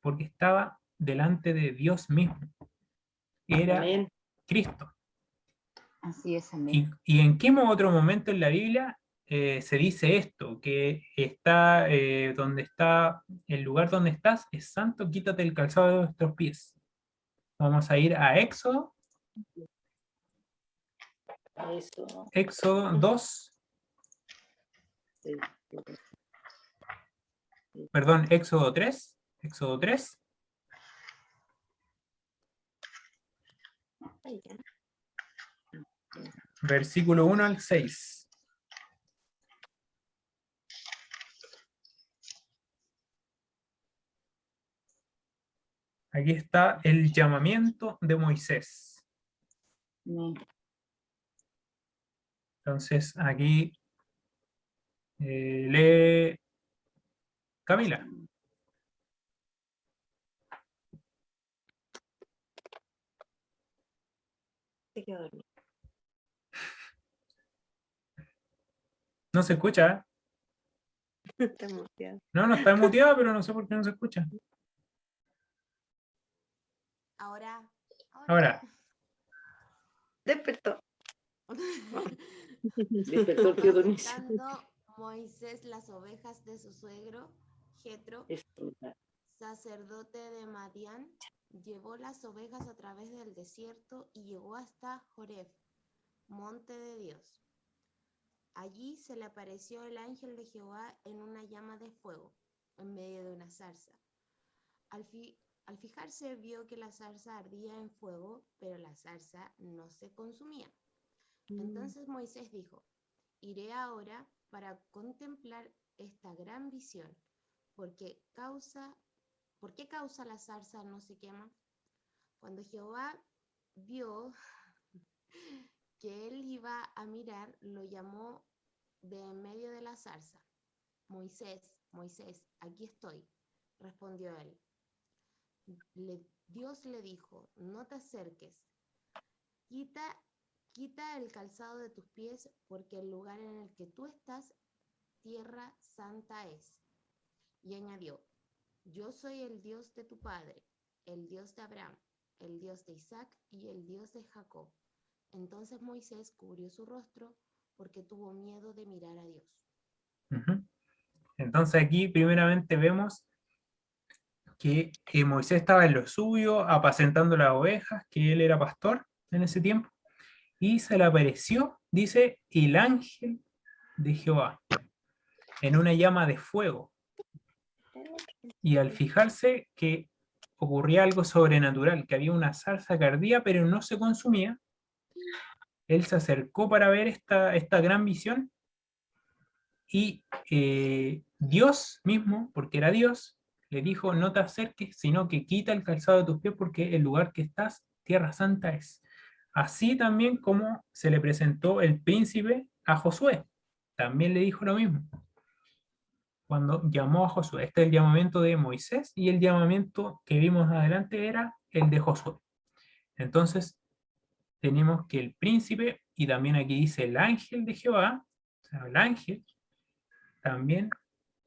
Porque estaba delante de Dios mismo. Era Amén. Cristo. Así es, amén. ¿Y en qué otro momento en la Biblia se dice esto? Que está donde está, el lugar donde estás es santo, quítate el calzado de nuestros pies. Vamos a ir a Éxodo. Eso. Éxodo 2. Perdón, Éxodo 3. Éxodo 3. Versículo 1 al 6. Aquí está el llamamiento de Moisés. Amén. Entonces, aquí lee Camila. Se quedó dormido. No se escucha, ¿eh? Está muteado. No está muteada, pero no sé por qué no se escucha. Ahora. Despertó. Despertó el tío Dionisio. Apacentando Moisés las ovejas de su suegro, Jetro, sacerdote de Madián, llevó las ovejas a través del desierto y llegó hasta Joreb, monte de Dios. Allí se le apareció el ángel de Jehová en una llama de fuego, en medio de una zarza. Al fijarse vio que la zarza ardía en fuego, pero la zarza no se consumía. Entonces Moisés dijo: iré ahora para contemplar esta gran visión. ¿Por qué causa la zarza no se quema? Cuando Jehová vio que él iba a mirar, lo llamó de en medio de la zarza. Moisés, Moisés, aquí estoy, respondió él. Dios le dijo: no te acerques, quita el calzado de tus pies, porque el lugar en el que tú estás, tierra santa es. Y añadió: yo soy el Dios de tu padre, el Dios de Abraham, el Dios de Isaac y el Dios de Jacob. Entonces Moisés cubrió su rostro porque tuvo miedo de mirar a Dios. Entonces aquí primeramente vemos que Moisés estaba en lo suyo, apacentando las ovejas, que él era pastor en ese tiempo, y se le apareció, dice, el ángel de Jehová en una llama de fuego. Y al fijarse que ocurría algo sobrenatural, que había una zarza que ardía pero no se consumía, él se acercó para ver esta gran visión, y Dios mismo, porque era Dios, le dijo: no te acerques, sino que quita el calzado de tus pies, porque el lugar que estás, tierra santa es. Así también como se le presentó el príncipe a Josué, también le dijo lo mismo. cuando llamó a Josué. Este es el llamamiento de Moisés, y el llamamiento que vimos adelante era el de Josué. Entonces, tenemos que el príncipe, y también aquí dice el ángel de Jehová, o sea, el ángel, también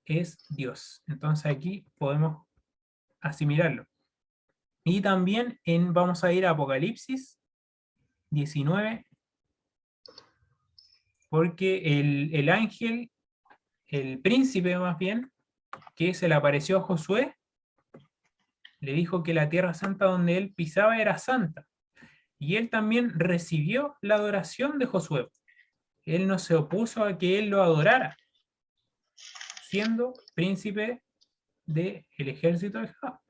es Dios. Entonces aquí podemos asimilarlo. Y también vamos a ir a Apocalipsis 19, porque el ángel, el príncipe más bien, que se le apareció a Josué, le dijo que la tierra santa donde él pisaba era santa. Y él también recibió la adoración de Josué. Él no se opuso a que él lo adorara, siendo príncipe del ejército de Jehová.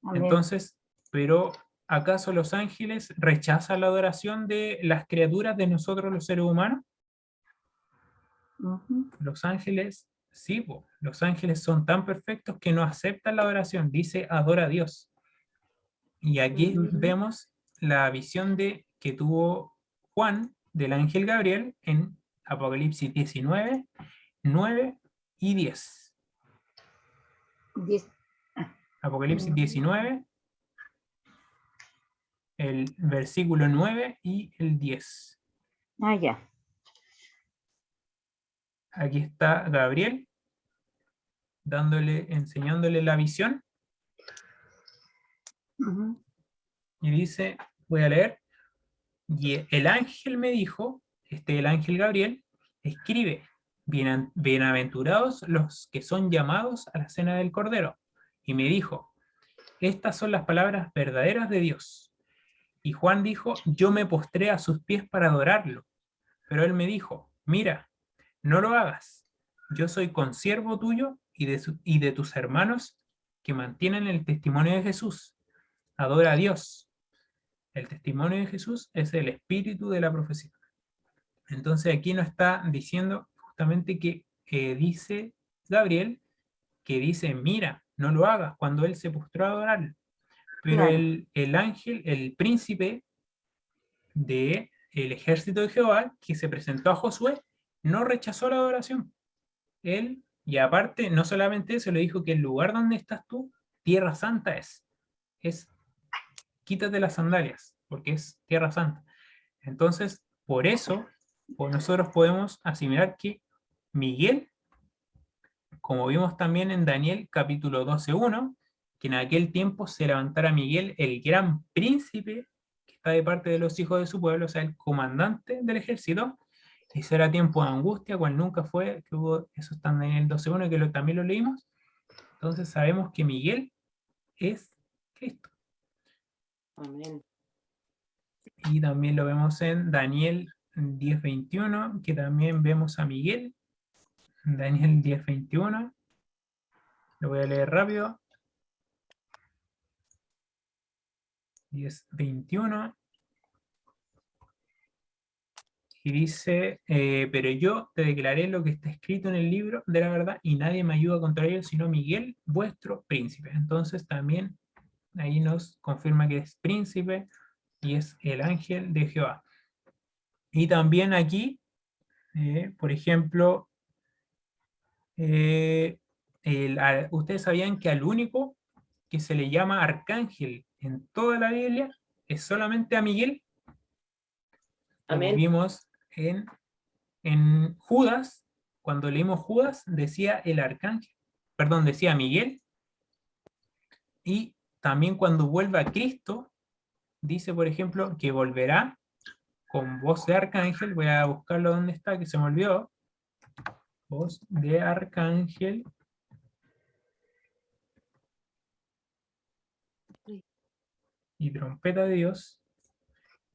Amén. Entonces, pero ¿acaso los ángeles rechazan la adoración de las criaturas de nosotros los seres humanos? Ujú. Los ángeles, sí, los ángeles son tan perfectos que no aceptan la adoración, dice adora a Dios. Y aquí Ujú. vemos la visión que tuvo Juan del ángel Gabriel en Apocalipsis 19, 9 y 10. 10. Apocalipsis 19, el versículo 9 y el 10. Ah, ya. Aquí está Gabriel enseñándole la visión, Ujú. y dice, voy a leer, y el ángel me dijo, el ángel Gabriel, escribe, bienaventurados los que son llamados a la cena del Cordero. Y me dijo, estas son las palabras verdaderas de Dios. Y Juan dijo, yo me postré a sus pies para adorarlo. Pero él me dijo, mira, no lo hagas. Yo soy consiervo tuyo y de tus hermanos que mantienen el testimonio de Jesús. Adora a Dios. El testimonio de Jesús es el espíritu de la profecía. Entonces aquí nos está diciendo justamente que dice Gabriel, que dice, mira, no lo hagas, cuando él se postró a adorarlo. Pero Claro. el ángel, el príncipe del ejército de Jehová, que se presentó a Josué, no rechazó la adoración. Él, y aparte, no solamente eso, le dijo que el lugar donde estás tú, tierra santa es, quítate las sandalias, porque es tierra santa. Entonces, por eso, nosotros podemos asimilar que Miguel, como vimos también en Daniel capítulo 12:1, que en aquel tiempo se levantara Miguel, el gran príncipe, que está de parte de los hijos de su pueblo, o sea, el comandante del ejército, y será tiempo de angustia, cual nunca fue, que hubo, eso está en Daniel 12:1, que también lo leímos. Entonces sabemos que Miguel es Cristo. Amén. Y también lo vemos en Daniel 10:21, que también vemos a Miguel. Daniel 10:21. Lo voy a leer rápido. 10:21. Y dice, pero yo te declaré lo que está escrito en el libro de la verdad, y nadie me ayuda contra ello, sino Miguel, vuestro príncipe. Entonces también ahí nos confirma que es príncipe y es el ángel de Jehová. Y también aquí, por ejemplo, ustedes sabían que al único que se le llama arcángel en toda la Biblia es solamente a Miguel. Como Amén. vimos en Judas, cuando leímos Judas, decía el arcángel, perdón, decía Miguel. Y también cuando vuelva a Cristo, dice, por ejemplo, que volverá con voz de arcángel. Voy a buscarlo donde está, que se me olvidó. Voz de arcángel. Y trompeta de Dios.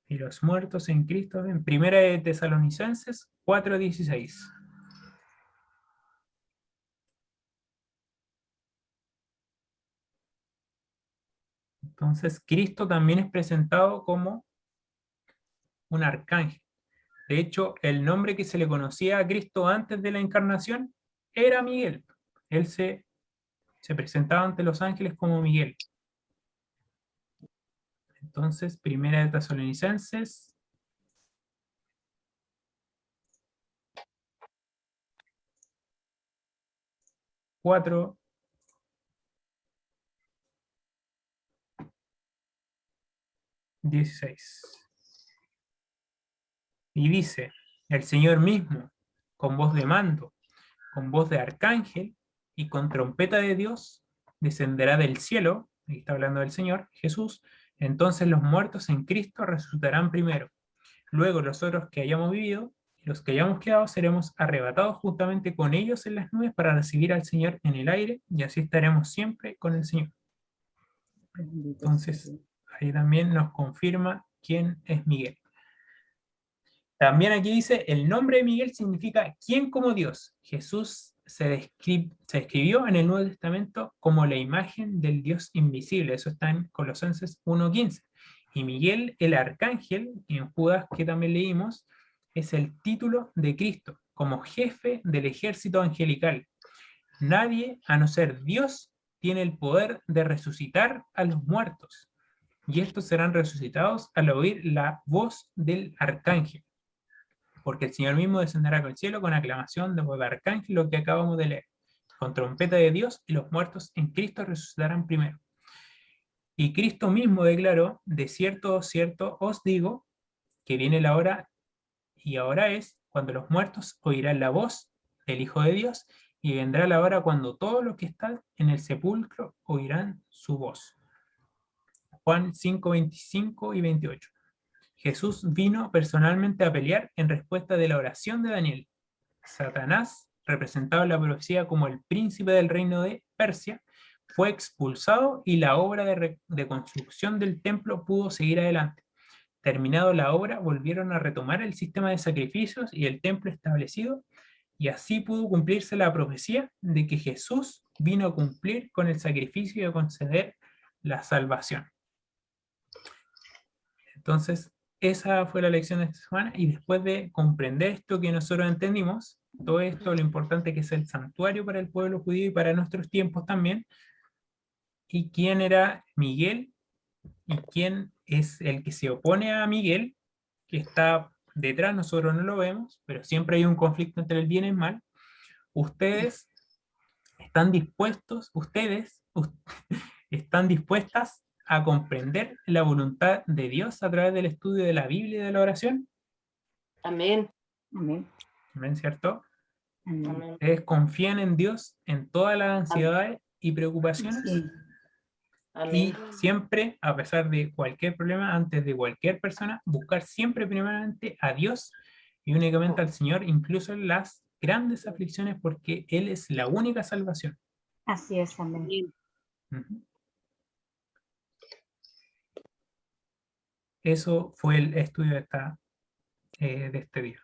Y los muertos en Cristo, en Primera de Tesalonicenses 4:16. Entonces, Cristo también es presentado como un arcángel. De hecho, el nombre que se le conocía a Cristo antes de la encarnación era Miguel. Él se presentaba ante los ángeles como Miguel. Entonces, Primera de Tesalonicenses. 4, 16. Y dice, el Señor mismo, con voz de mando, con voz de arcángel y con trompeta de Dios, descenderá del cielo, aquí está hablando del Señor, Jesús, entonces los muertos en Cristo resucitarán primero. Luego los otros que hayamos vivido, los que hayamos quedado, seremos arrebatados juntamente con ellos en las nubes para recibir al Señor en el aire, y así estaremos siempre con el Señor. Entonces, ahí también nos confirma quién es Miguel. También aquí dice, el nombre de Miguel significa ¿quién como Dios? Jesús se describió en el Nuevo Testamento como la imagen del Dios invisible. Eso está en Colosenses 1:15. Y Miguel, el arcángel, en Judas que también leímos, es el título de Cristo como jefe del ejército angelical. Nadie, a no ser Dios, tiene el poder de resucitar a los muertos. Y estos serán resucitados al oír la voz del arcángel. Porque el Señor mismo descenderá del cielo con aclamación de voz de arcángel, lo que acabamos de leer, con trompeta de Dios, y los muertos en Cristo resucitarán primero. Y Cristo mismo declaró, de cierto, cierto os digo, que viene la hora, y ahora es, cuando los muertos oirán la voz del Hijo de Dios, y vendrá la hora cuando todos los que están en el sepulcro oirán su voz. Juan 5, 25 y 28. Jesús vino personalmente a pelear en respuesta de la oración de Daniel. Satanás, representado en la profecía como el príncipe del reino de Persia, fue expulsado y la obra de construcción del templo pudo seguir adelante. Terminado la obra, volvieron a retomar el sistema de sacrificios y el templo establecido, y así pudo cumplirse la profecía de que Jesús vino a cumplir con el sacrificio y a conceder la salvación. Entonces, esa fue la lección de esta semana, y después de comprender esto que nosotros entendimos, todo esto, lo importante que es el santuario para el pueblo judío y para nuestros tiempos también, y quién era Miguel, y quién es el que se opone a Miguel, que está detrás, nosotros no lo vemos, pero siempre hay un conflicto entre el bien y el mal. Ustedes están dispuestas a comprender la voluntad de Dios a través del estudio de la Biblia y de la oración. Amén. Amén. Amén, ¿cierto? Amén. Amén. Ustedes confían en Dios en todas las ansiedades y preocupaciones, Sí. y Amén. siempre, a pesar de cualquier problema, antes de cualquier persona, buscar siempre primeramente a Dios y únicamente al Señor, incluso en las grandes aflicciones, porque Él es la única salvación. Así es, amén. Ujú. Eso fue el estudio de este día.